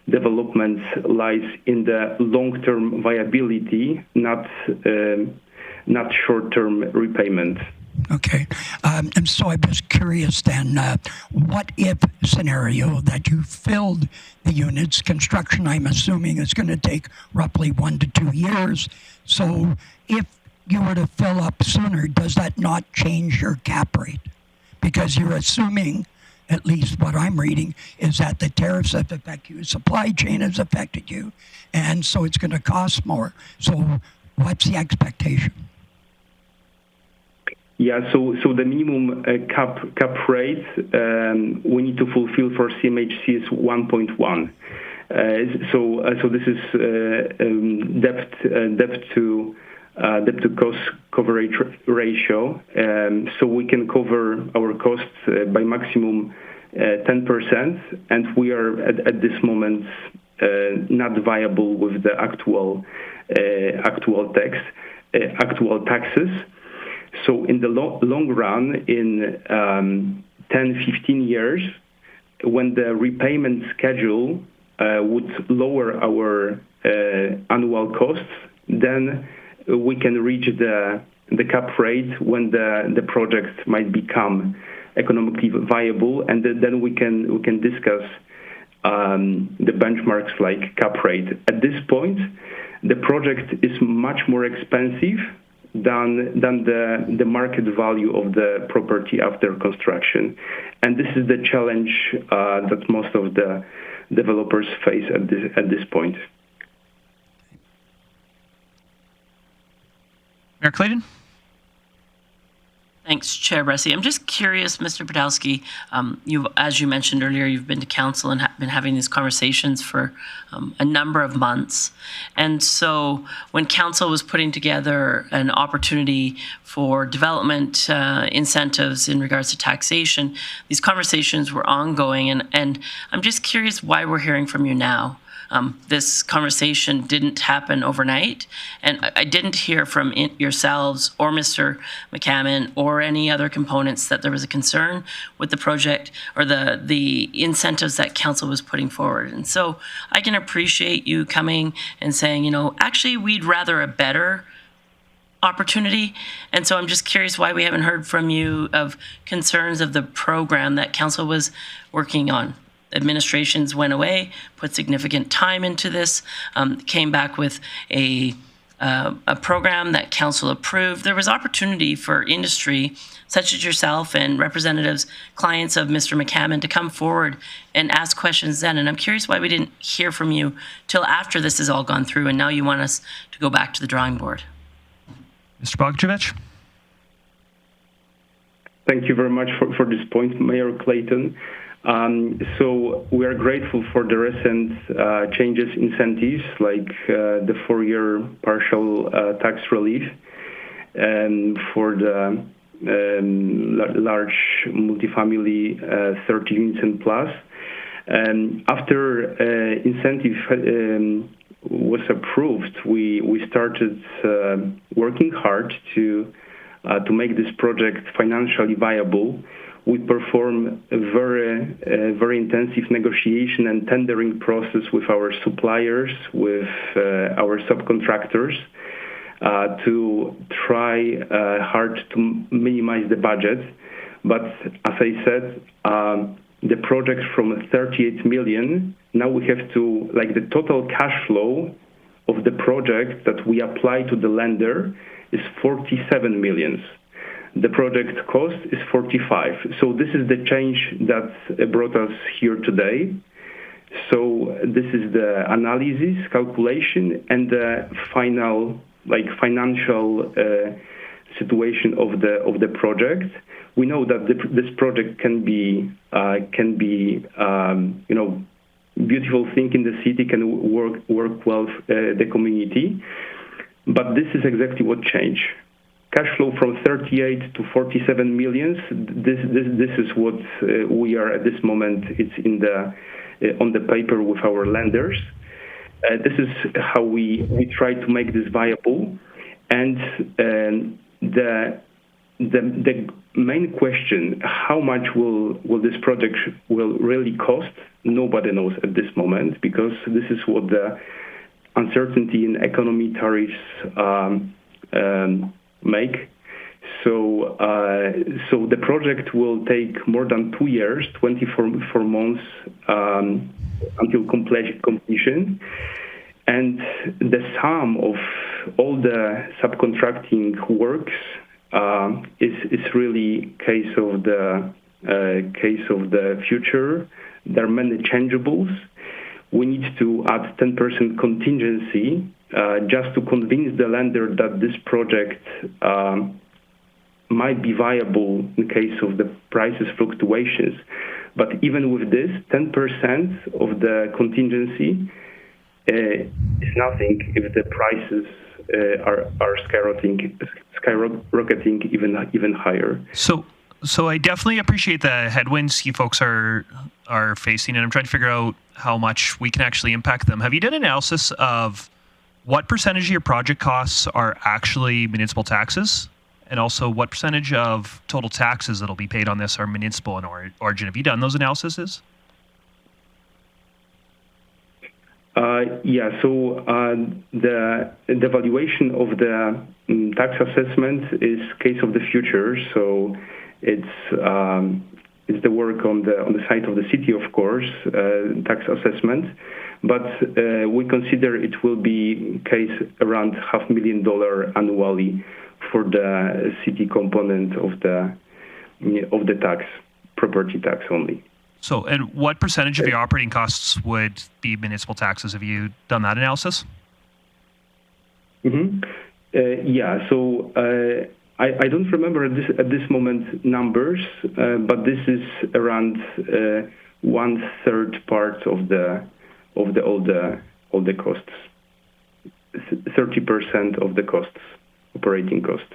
development, lies in the long-term viability, not short-term repayment.
Okay. And so I'm just curious then, what if scenario that you filled the units, construction I'm assuming is going to take roughly 1 to 2 years. So if you were to fill up sooner, does that not change your cap rate? Because you're assuming, at least what I'm reading, is that the tariffs have affected you, supply chain has affected you, and so it's going to cost more. So what's the expectation?
Yeah, so the minimum cap rate we need to fulfill for CMHC is 1.1. So this is debt to cost coverage ratio. So we can cover our costs by maximum 10%, and we are at this moment not viable with the actual taxes. So in the long run, in 10-15 years, when the repayment schedule would lower our annual costs, then we can reach the cap rate when the project might become economically viable, and then we can discuss the benchmarks like cap rate. At this point, the project is much more expensive than the market value of the property after construction. And this is the challenge that most of the developers face at this point.
Mayor Clayton?
Thanks, Chair Bressi. I'm just curious, Mr. Podolsky, as you mentioned earlier, you've been to council and been having these conversations for a number of months. And so when council was putting together an opportunity for development incentives in regards to taxation, these conversations were ongoing. And I'm just curious why we're hearing from you now. This conversation didn't happen overnight, and I didn't hear from yourselves or Mr. McCammon or any other components that there was a concern with the project or the incentives that council was putting forward. And so I can appreciate you coming and saying, actually, we'd rather a better opportunity. And so I'm just curious why we haven't heard from you of concerns of the program that council was working on. Administrations went away, put significant time into this, came back with a program that council approved. There was opportunity for industry, such as yourself and representatives, clients of Mr. McCammon, to come forward and ask questions then. And I'm curious why we didn't hear from you till after this has all gone through, and now you want us to go back to the drawing board.
Mr. Bogdanovic?
Thank you very much for this point, Mayor Clayton. So we are grateful for the recent changes, incentives, like the 4-year partial tax relief, and for the large multifamily 30 units and plus. After incentive was approved, we started working hard to make this project financially viable. We perform a very intensive negotiation and tendering process with our suppliers, with our subcontractors, to try hard to minimize the budget. But as I said, the project from 38 million, now we have to, the total cash flow of the project that we apply to the lender is 47 million. The project cost is 45. So this is the change that brought us here today. So this is the analysis, calculation, and the final, financial situation of the project. We know that this project can be beautiful thing in the city, can work well the community, but this is exactly what changed. Cash flow from 38 to 47 million. This is what we are at this moment. It's on the paper with our lenders. This is how we try to make this viable. And the main question: how much will this project will really cost? Nobody knows at this moment, because this is what the uncertainty in economy tariffs make. So the project will take more than 2 years, 24 months until completion. And the sum of all the subcontracting works is really case of the future. There are many changeables. We need to add 10% contingency just to convince the lender that this project might be viable in case of the prices fluctuations. But even with this, 10% of the contingency is nothing if the prices are skyrocketing even higher.
So I definitely appreciate the headwinds you folks are facing, and I'm trying to figure out how much we can actually impact them. Have you done an analysis of what percentage of your project costs are actually municipal taxes, and also what percentage of total taxes that'll be paid on this are municipal in origin? Have you done those analyses?
Yeah, so the valuation of the tax assessment is case of the future. So it's it's the work on the side of the city, of course, tax assessment. But we consider it will be case around $500,000 annually for the city component of the tax, property tax only.
So, and what percentage of your operating costs would be municipal taxes? Have you done that analysis?
Mm-hmm. Yeah. So I don't remember at this moment numbers, but this is around 1/3 part of all the costs. 30% of the costs, operating costs.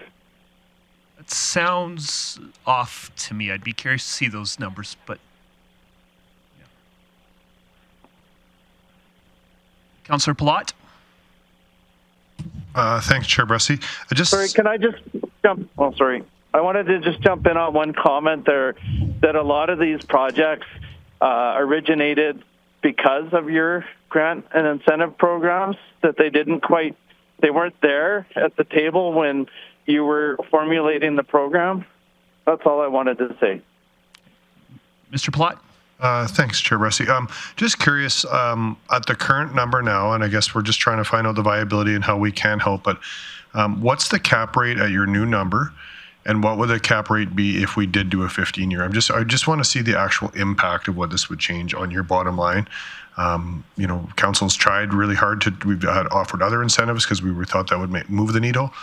That sounds off to me. I'd be curious to see those numbers, but. Councillor Palat.
Thanks, Chair Bressie.
Sorry, can I just jump? Oh, sorry. I wanted to just jump in on one comment there, that a lot of these projects originated because of your grant and incentive programs, that they weren't there at the table when you were formulating the program. That's all I wanted to say.
Mr. Palat.
Thanks, Chair Bressie. Just curious, at the current number now, and I guess we're just trying to find out the viability and how we can help, but what's the cap rate at your new number, and what would the cap rate be if we did do a 15-year? I just want to see the actual impact of what this would change on your bottom line. Council's tried really hard we've offered other incentives because we thought that would move the needle.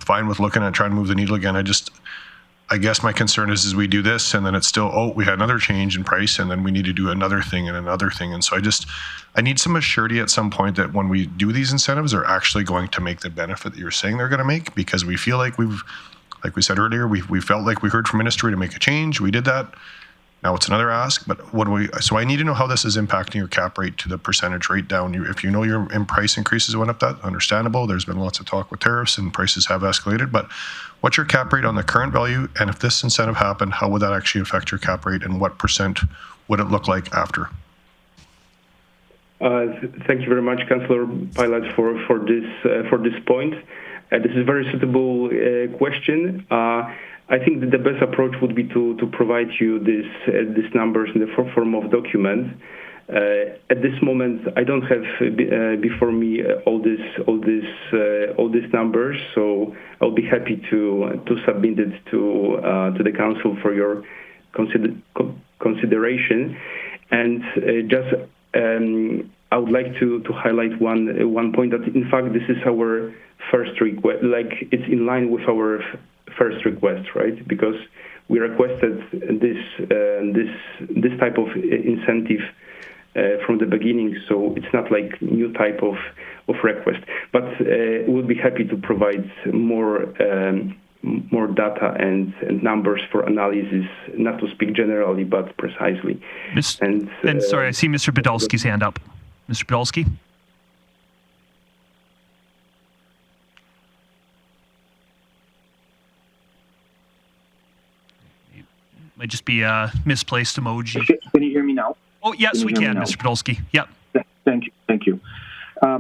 Fine with looking at trying to move the needle again. I guess my concern is we do this and then it's still, we had another change in price and then we need to do another thing and another thing. And so I need some assurity at some point that when we do these incentives, they're actually going to make the benefit that you're saying they're going to make, because we feel like like we said earlier, we felt like we heard from ministry to make a change. We did that. Now it's another ask, but so I need to know how this is impacting your cap rate to the percentage rate down. If you know your price increases went up, that understandable. There's been lots of talk with tariffs and prices have escalated, but what's your cap rate on the current value? And if this incentive happened, how would that actually affect your cap rate, and what percent would it look like after?
Thank you very much, Councillor Pilot, for this point. This is a very suitable question. I think that the best approach would be to provide you these numbers in the form of document. At this moment, I don't have before me all these numbers, so I'll be happy to submit it to the council for your consideration. And I would like to highlight one point, that in fact this is our first request. Like, it's in line with our first request, right? Because we requested this type of incentive from the beginning, so it's not like new type of request. But we'll be happy to provide more data and numbers for analysis, not to speak generally, but precisely.
And sorry, I see Mr. Podolski's hand up. Mr. Podolski? Might just be a misplaced emoji.
Can you hear me now?
Oh, yes, we can, Mr. Podolski. Yep.
Thank you.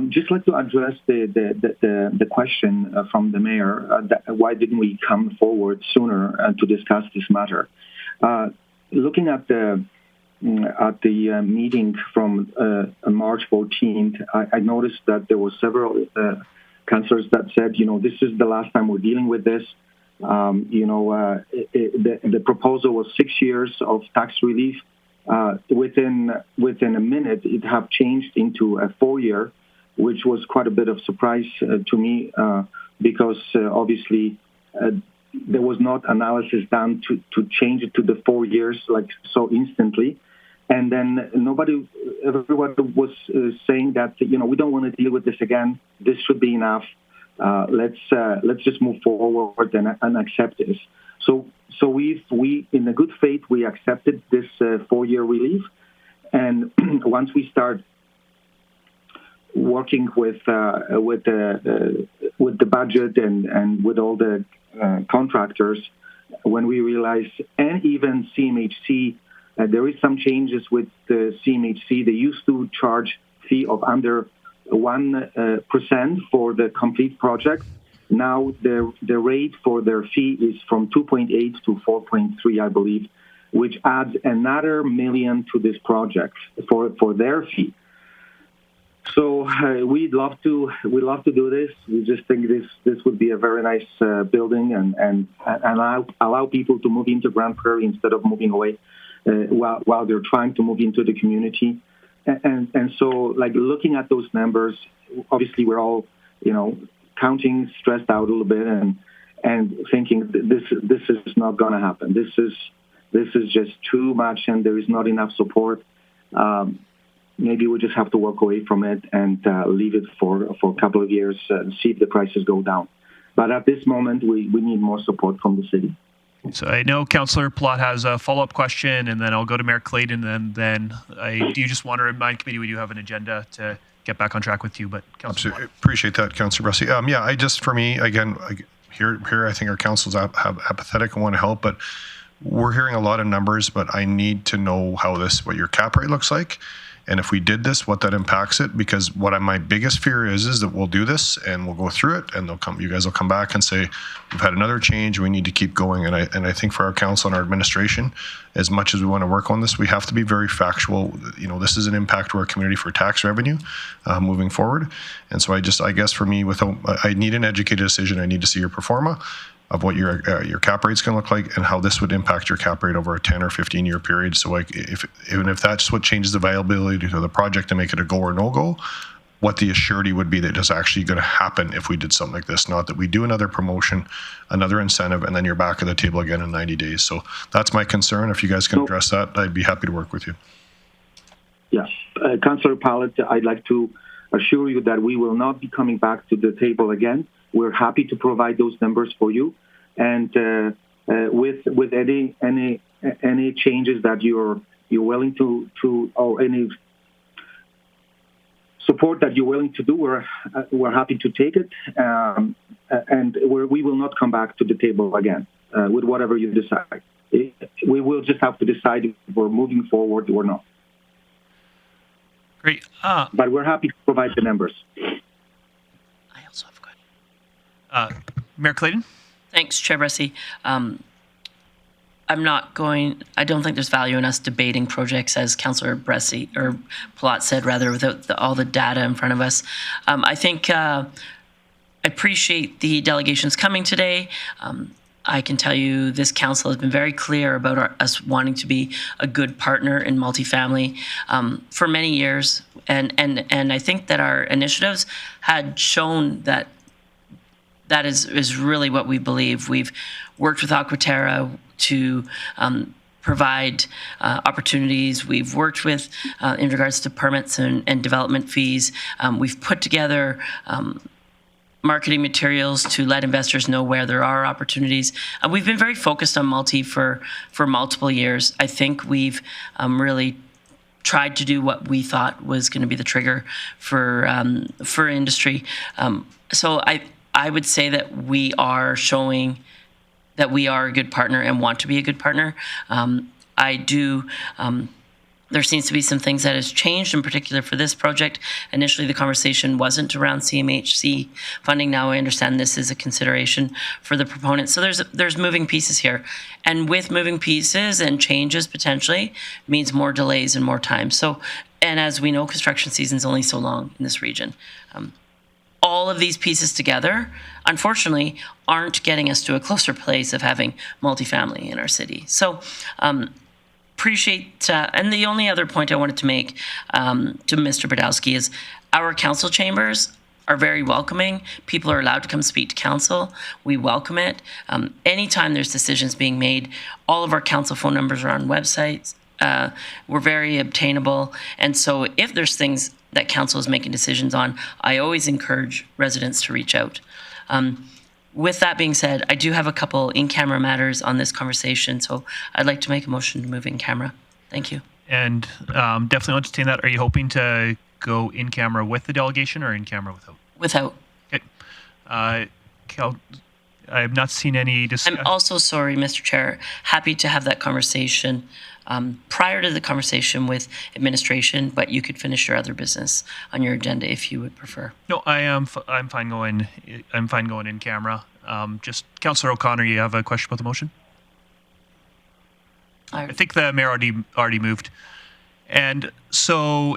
Just like to address the question from the mayor. Why didn't we come forward sooner to discuss this matter? Looking at the meeting from March 14th, I noticed that there were several councillors that said, this is the last time we're dealing with this. The proposal was 6 years of tax relief. Within a minute, it have changed into a 4-year, which was quite a bit of surprise to me, because obviously there was not analysis done to change it to the 4 years like so instantly. And then everyone was saying that, we don't want to deal with this again. This should be enough. Let's just move forward and accept this. So we in a good faith, we accepted this 4-year relief. And once we start working with the budget and with all the contractors, when we realize, and even CMHC, there is some changes with the CMHC. They used to charge fee of under 1% for the complete project. Now the rate for their fee is from 2.8 to 4.3, I believe. which adds another $1 million to this project for their fee. So we'd love to do this. We just think this would be a very nice building and allow people to move into Grande Prairie instead of moving away while they're trying to move into the community. And so, like, looking at those numbers, obviously we're all, counting, stressed out a little bit, and thinking this is not going to happen. This is just too much, and there is not enough support. Maybe we just have to walk away from it and leave it for a couple of years and see if the prices go down. But at this moment, we need more support from the city.
So I know Councillor Plot has a follow-up question, and then I'll go to Mayor Clayton, and then I do just want to remind committee we do have an agenda to get back on track with you. But
Absolutely. Appreciate that, Councillor Bressy. I just, for me, again, here I think our council's apathetic and want to help, but we're hearing a lot of numbers, but I need to know what your cap rate looks like. And if we did this, what that impacts it, because my biggest fear is that we'll do this and we'll go through it, and you guys will come back and say, we've had another change, we need to keep going. And I think for our council and our administration, as much as we want to work on this, we have to be very factual. This is an impact to our community for tax revenue moving forward. And so I guess for me, I need an educated decision. I need to see your pro forma of what your cap rate's going to look like and how this would impact your cap rate over a 10 or 15 year period. So even if that's what changes the viability to the project to make it a go or no go, what the assurity would be that it's actually going to happen if we did something like this, not that we do another promotion, another incentive, and then you're back at the table again in 90 days. So that's my concern. If you guys can address that, I'd be happy to work with you.
Yes. Councillor Pallet, I'd like to assure you that we will not be coming back to the table again. We're happy to provide those numbers for you, and with any changes that you're willing to or any support that you're willing to do, we're happy to take it, and we will not come back to the table again with whatever you decide. We will just have to decide if we're moving forward or not.
Great.
But we're happy to provide the numbers.
I also have a question.
Mayor Clayton?
Thanks, Chair Bressy. I don't think there's value in us debating projects, as Councillor Bressy, or Plot said, rather, without all the data in front of us. I think I appreciate the delegations coming today. I can tell you this council has been very clear about us wanting to be a good partner in multifamily for many years. And I think that our initiatives had shown that is really what we believe. We've worked with Aquaterra to provide opportunities. We've worked with, in regards to permits and development fees. We've put together marketing materials to let investors know where there are opportunities. We've been very focused on multi for multiple years. I think we've really tried to do what we thought was going to be the trigger for industry. So I would say that we are showing that we are a good partner and want to be a good partner. There seems to be some things that has changed, in particular for this project. Initially, the conversation wasn't around CMHC funding. Now I understand this is a consideration for the proponents. So there's moving pieces here. And with moving pieces and changes potentially means more delays and more time. So, and as we know, construction season is only so long in this region. All of these pieces together, unfortunately, aren't getting us to a closer place of having multifamily in our city. So, appreciate, and the only other point I wanted to make to Mr. Badowski is our council chambers are very welcoming. People are allowed to come speak to council. We welcome it. Anytime there's decisions being made, all of our council phone numbers are on websites. We're very obtainable. And so if there's things that council is making decisions on, I always encourage residents to reach out. With that being said, I do have a couple in-camera matters on this conversation, so I'd like to make a motion to move in camera. Thank you.
And definitely entertain that. Are you hoping to go in camera with the delegation or in camera without?
Without.
Okay. I have not seen any discussion.
I'm also sorry, Mr. Chair, happy to have that conversation prior to the conversation with administration, but you could finish your other business on your agenda if you would prefer.
No, I'm fine going. I'm fine going in camera. Just Councillor O'Connor, you have a question about the motion? I think the mayor already moved. And so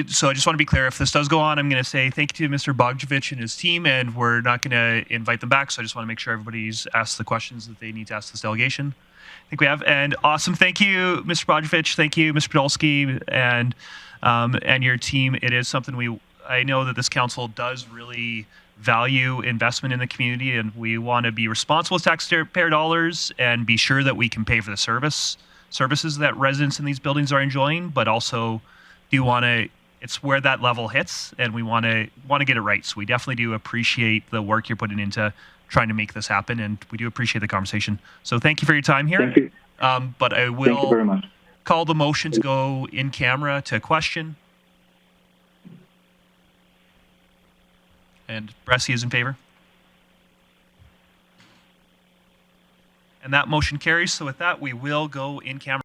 so I just want to be clear, if this does go on, I'm going to say thank you to Mr. Bogdanovic and his team, and we're not going to invite them back. So I just want to make sure everybody's asked the questions that they need to ask this delegation. I think we have. And awesome. Thank you, Mr. Bogdanovic. Thank you, Mr. Podolsky, and your team. It is something I know that this council does really value investment in the community, and we want to be responsible with taxpayer dollars and be sure that we can pay for the services that residents in these buildings are enjoying, but also do want to, it's where that level hits, and we want to get it right. So we definitely do appreciate the work you're putting into trying to make this happen, and we do appreciate the conversation. So thank you for your time here.
Thank you.
But I will
Thank you very much.
call the motion to go in camera to question. And Bressie is in favor. And that motion carries. So with that, we will go in camera.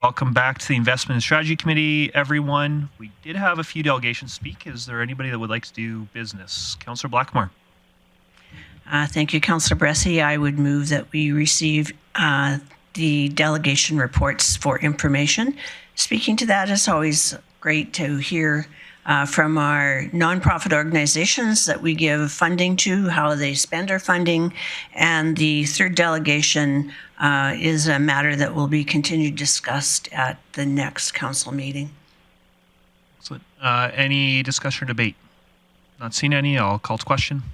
Welcome back to the Investment and Strategy Committee, everyone. We did have a few delegations speak. Is there anybody that would like to do business? Councillor Blackmore.
Thank you, Councillor Bressi. I would move that we receive the delegation reports for information. Speaking to that, it's always great to hear from our nonprofit organizations that we give funding to, how they spend our funding. And the third delegation is a matter that will be continued discussed at the next council meeting.
Excellent. Any discussion or debate? Not seen any. I'll call to question.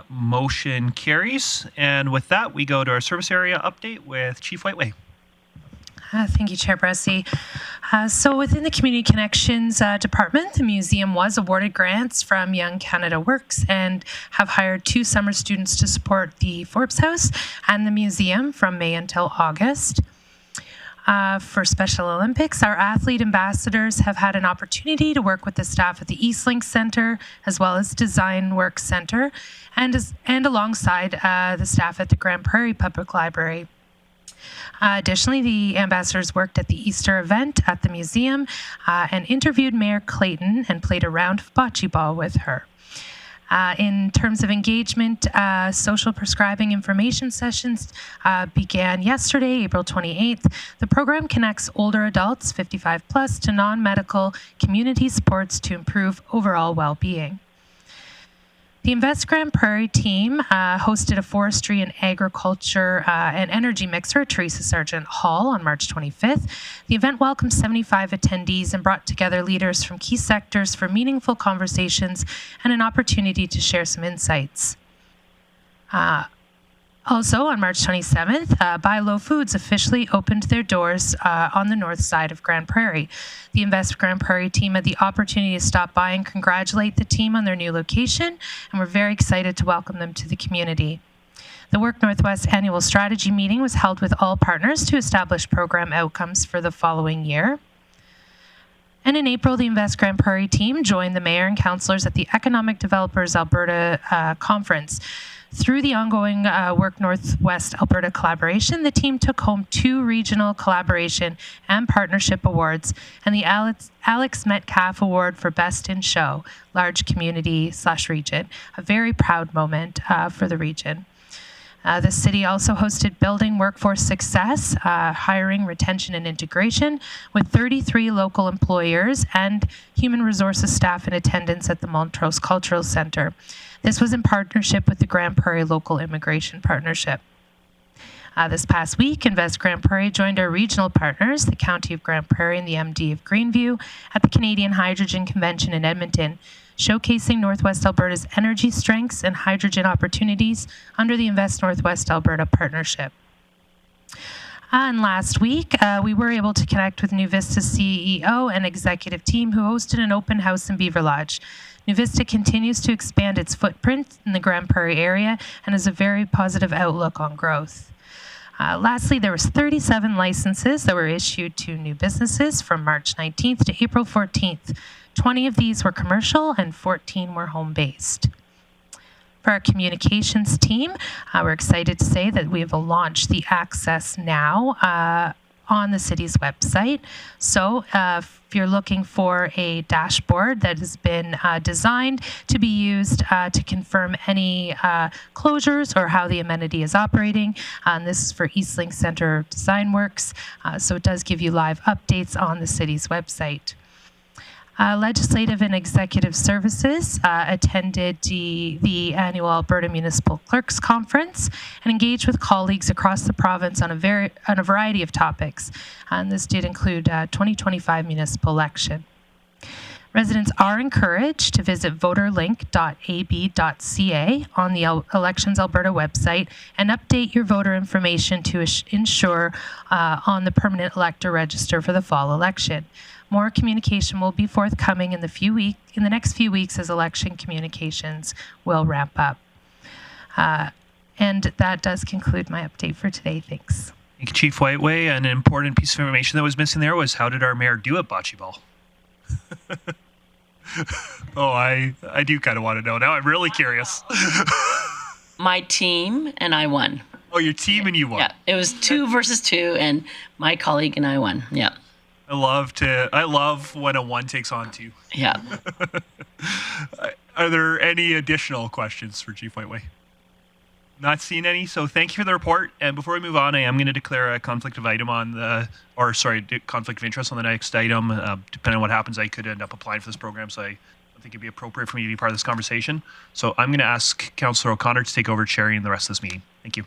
Motion carries. And with that, we go to our service area update with Chief Whiteway.
Thank you, Chair Bressi. So within the Community Connections Department, the museum was awarded grants from Young Canada Works and have hired 2 summer students to support the FOIP's House and the museum from May until August. For Special Olympics, our athlete ambassadors have had an opportunity to work with the staff at the Eastlink Centre as well as Design Works Centre and alongside the staff at the Grande Prairie Public Library. Additionally, the ambassadors worked at the Easter event at the museum and interviewed Mayor Clayton and played a round of bocce ball with her. In terms of engagement, social prescribing information sessions began yesterday, April 28th. The program connects older adults, 55 plus, to non-medical community supports to improve overall well-being. The Invest Grande Prairie team hosted a forestry and agriculture and energy mixer at Teresa Sargent Hall on March 25th. The event welcomed 75 attendees and brought together leaders from key sectors for meaningful conversations and an opportunity to share some insights. Also, on March 27th, Buy Low Foods officially opened their doors on the north side of Grande Prairie. The Invest Grande Prairie team had the opportunity to stop by and congratulate the team on their new location, and we're very excited to welcome them to the community. The Work Northwest annual strategy meeting was held with all partners to establish program outcomes for the following year. And in April, the Invest Grande Prairie team joined the mayor and councillors at the Economic Developers Alberta Conference. Through the ongoing Work Northwest Alberta collaboration, the team took home 2 regional collaboration and partnership awards and the Alex Metcalf Award for Best in Show, Large Community/Region, a very proud moment for the region. The city also hosted Building Workforce Success, Hiring, Retention, and Integration, with 33 local employers and human resources staff in attendance at the Montrose Cultural Centre. This was in partnership with the Grande Prairie Local Immigration Partnership. This past week, Invest Grande Prairie joined our regional partners, the County of Grande Prairie and the MD of Greenview, at the Canadian Hydrogen Convention in Edmonton, showcasing Northwest Alberta's energy strengths and hydrogen opportunities under the Invest Northwest Alberta Partnership. And last week, we were able to connect with NuVista's CEO and executive team who hosted an open house in Beaver Lodge. NuVista continues to expand its footprint in the Grande Prairie area and has a very positive outlook on growth. Lastly, there was 37 licenses that were issued to new businesses from March 19th to April 14th. 20 of these were commercial and 14 were home-based. For our communications team, we're excited to say that we have launched the Access Now on the city's website. So if you're looking for a dashboard that has been designed to be used to confirm any closures or how the amenity is operating, and this is for Eastlink Centre Design Works, so it does give you live updates on the city's website. Legislative and Executive Services attended the annual Alberta Municipal Clerks Conference and engaged with colleagues across the province on a variety of topics. And this did include 2025 municipal election. Residents are encouraged to visit voterlink.ab.ca on the Elections Alberta website and update your voter information to ensure on the permanent elector register for the fall election. More communication will be forthcoming in the next few weeks as election communications will ramp up. And that does conclude my update for today. Thanks.
Thank you, Chief Whiteway. An important piece of information that was missing there was how did our mayor do at bocce ball? Oh, I do kind of want to know now. I'm really curious.
My team and I won.
Oh, your team and you won.
Yeah, it was 2 versus 2, and my colleague and I won. Yeah.
I love when a 1 takes on 2.
Yeah.
Are there any additional questions for Chief Whiteway? Not seeing any, so thank you for the report. And before we move on, I am going to declare a conflict of interest on the next item. Depending on what happens, I could end up applying for this program, so I don't think it'd be appropriate for me to be part of this conversation. So I'm going to ask Councillor O'Connor to take over chairing the rest of this meeting. Thank you.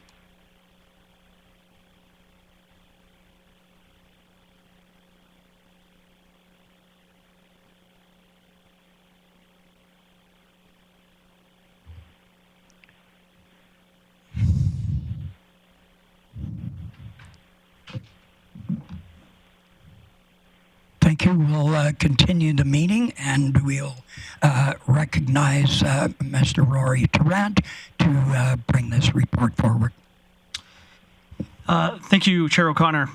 Thank you. We'll continue the meeting, and we'll recognize Mr. Rory Tarrant to bring this report forward.
Thank you, Chair O'Connor.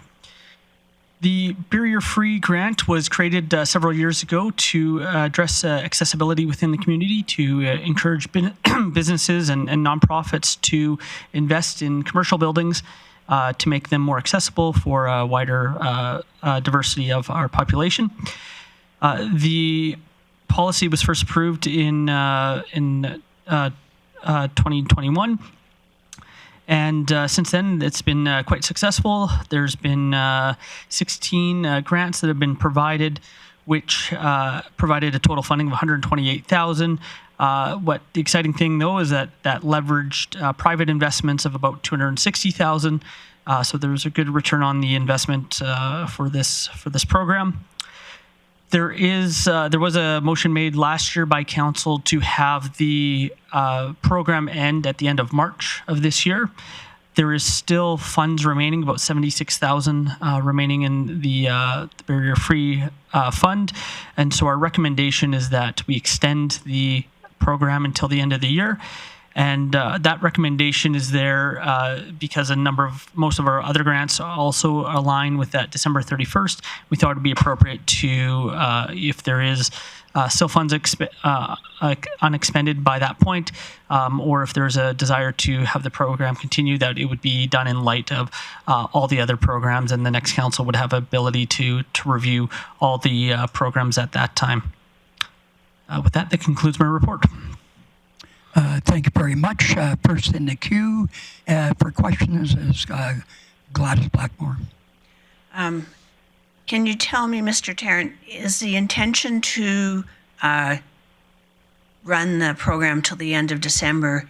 The Barrier-Free Grant was created several years ago to address accessibility within the community, to encourage businesses and nonprofits to invest in commercial buildings to make them more accessible for a wider diversity of our population. The policy was first approved in 2021. And since then, it's been quite successful. There's been 16 grants that have been provided, which provided a total funding of $128,000. What the exciting thing, though, is that leveraged private investments of about $260,000. So there was a good return on the investment for this program. There was a motion made last year by council to have the program end at the end of March of this year. There is still funds remaining, about $76,000 remaining in the barrier-free fund, and so our recommendation is that we extend the program until the end of the year. And that recommendation is there because most of our other grants also align with that December 31st. We thought it'd be appropriate to, if there is still funds unexpended by that point, or if there's a desire to have the program continue, that it would be done in light of all the other programs, and the next council would have ability to review all the programs at that time. With that concludes my report.
Thank you very much. First in the queue for questions is Gladys Blackmore.
Can you tell me, Mr. Tarrant, is the intention to run the program till the end of December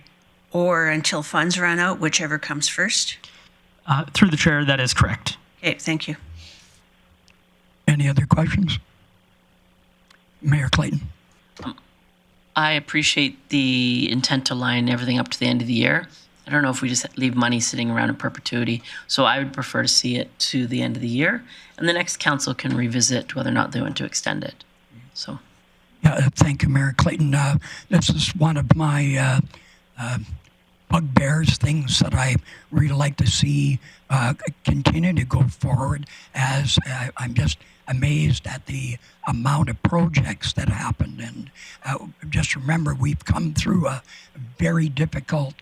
or until funds run out, whichever comes first?
Through the chair, that is correct.
Okay, thank you.
Any other questions? Mayor Clayton.
I appreciate the intent to line everything up to the end of the year. I don't know if we just leave money sitting around in perpetuity. So I would prefer to see it to the end of the year, and the next council can revisit whether or not they want to extend it. So,
yeah, thank you, Mayor Clayton. This is one of my bugbears, things that I really like to see continue to go forward, as I'm just amazed at the amount of projects that happened. And just remember, we've come through a very difficult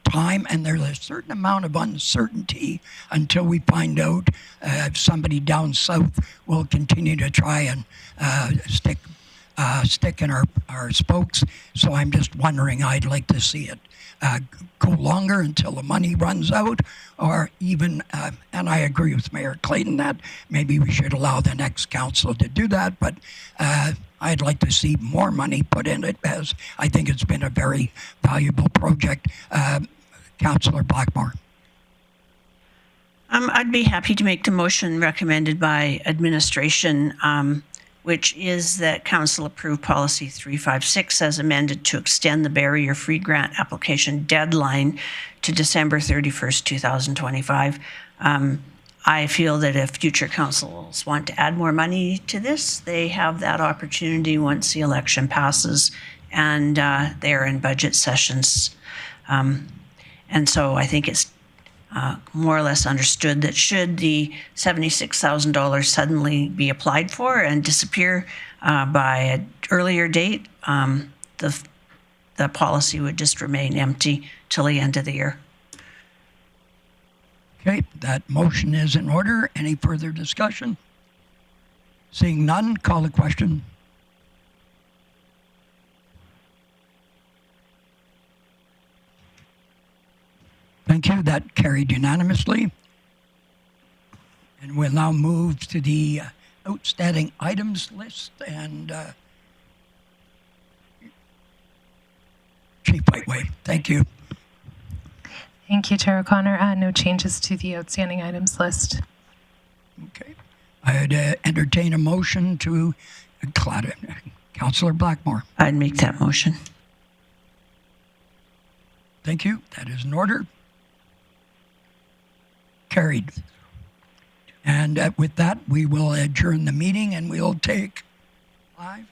time, and there's a certain amount of uncertainty until we find out if somebody down south will continue to try and stick in our spokes. So I'm just wondering, I'd like to see it go longer until the money runs out, or even, and I agree with Mayor Clayton that maybe we should allow the next council to do that, but I'd like to see more money put in it, as I think it's been a very valuable project. Councillor Blackmore.
I'd be happy to make the motion recommended by administration, which is that council approve policy 356 as amended to extend the barrier-free grant application deadline to December 31st, 2025. I feel that if future councils want to add more money to this, they have that opportunity once the election passes and they're in budget sessions. And so I think it's more or less understood that should the $76,000 suddenly be applied for and disappear by an earlier date, the the policy would just remain empty till the end of the year.
Okay, that motion is in order. Any further discussion? Seeing none, call the question. Thank you. That carried unanimously. And we'll now move to the outstanding items list. And Chief Whiteway, thank you.
Thank you, Chair O'Connor. No changes to the outstanding items list.
Okay. I'd entertain a motion to Councillor Blackmore.
I'd make that motion.
Thank you. That is in order. Carried. And with that, we will adjourn the meeting and we'll take 5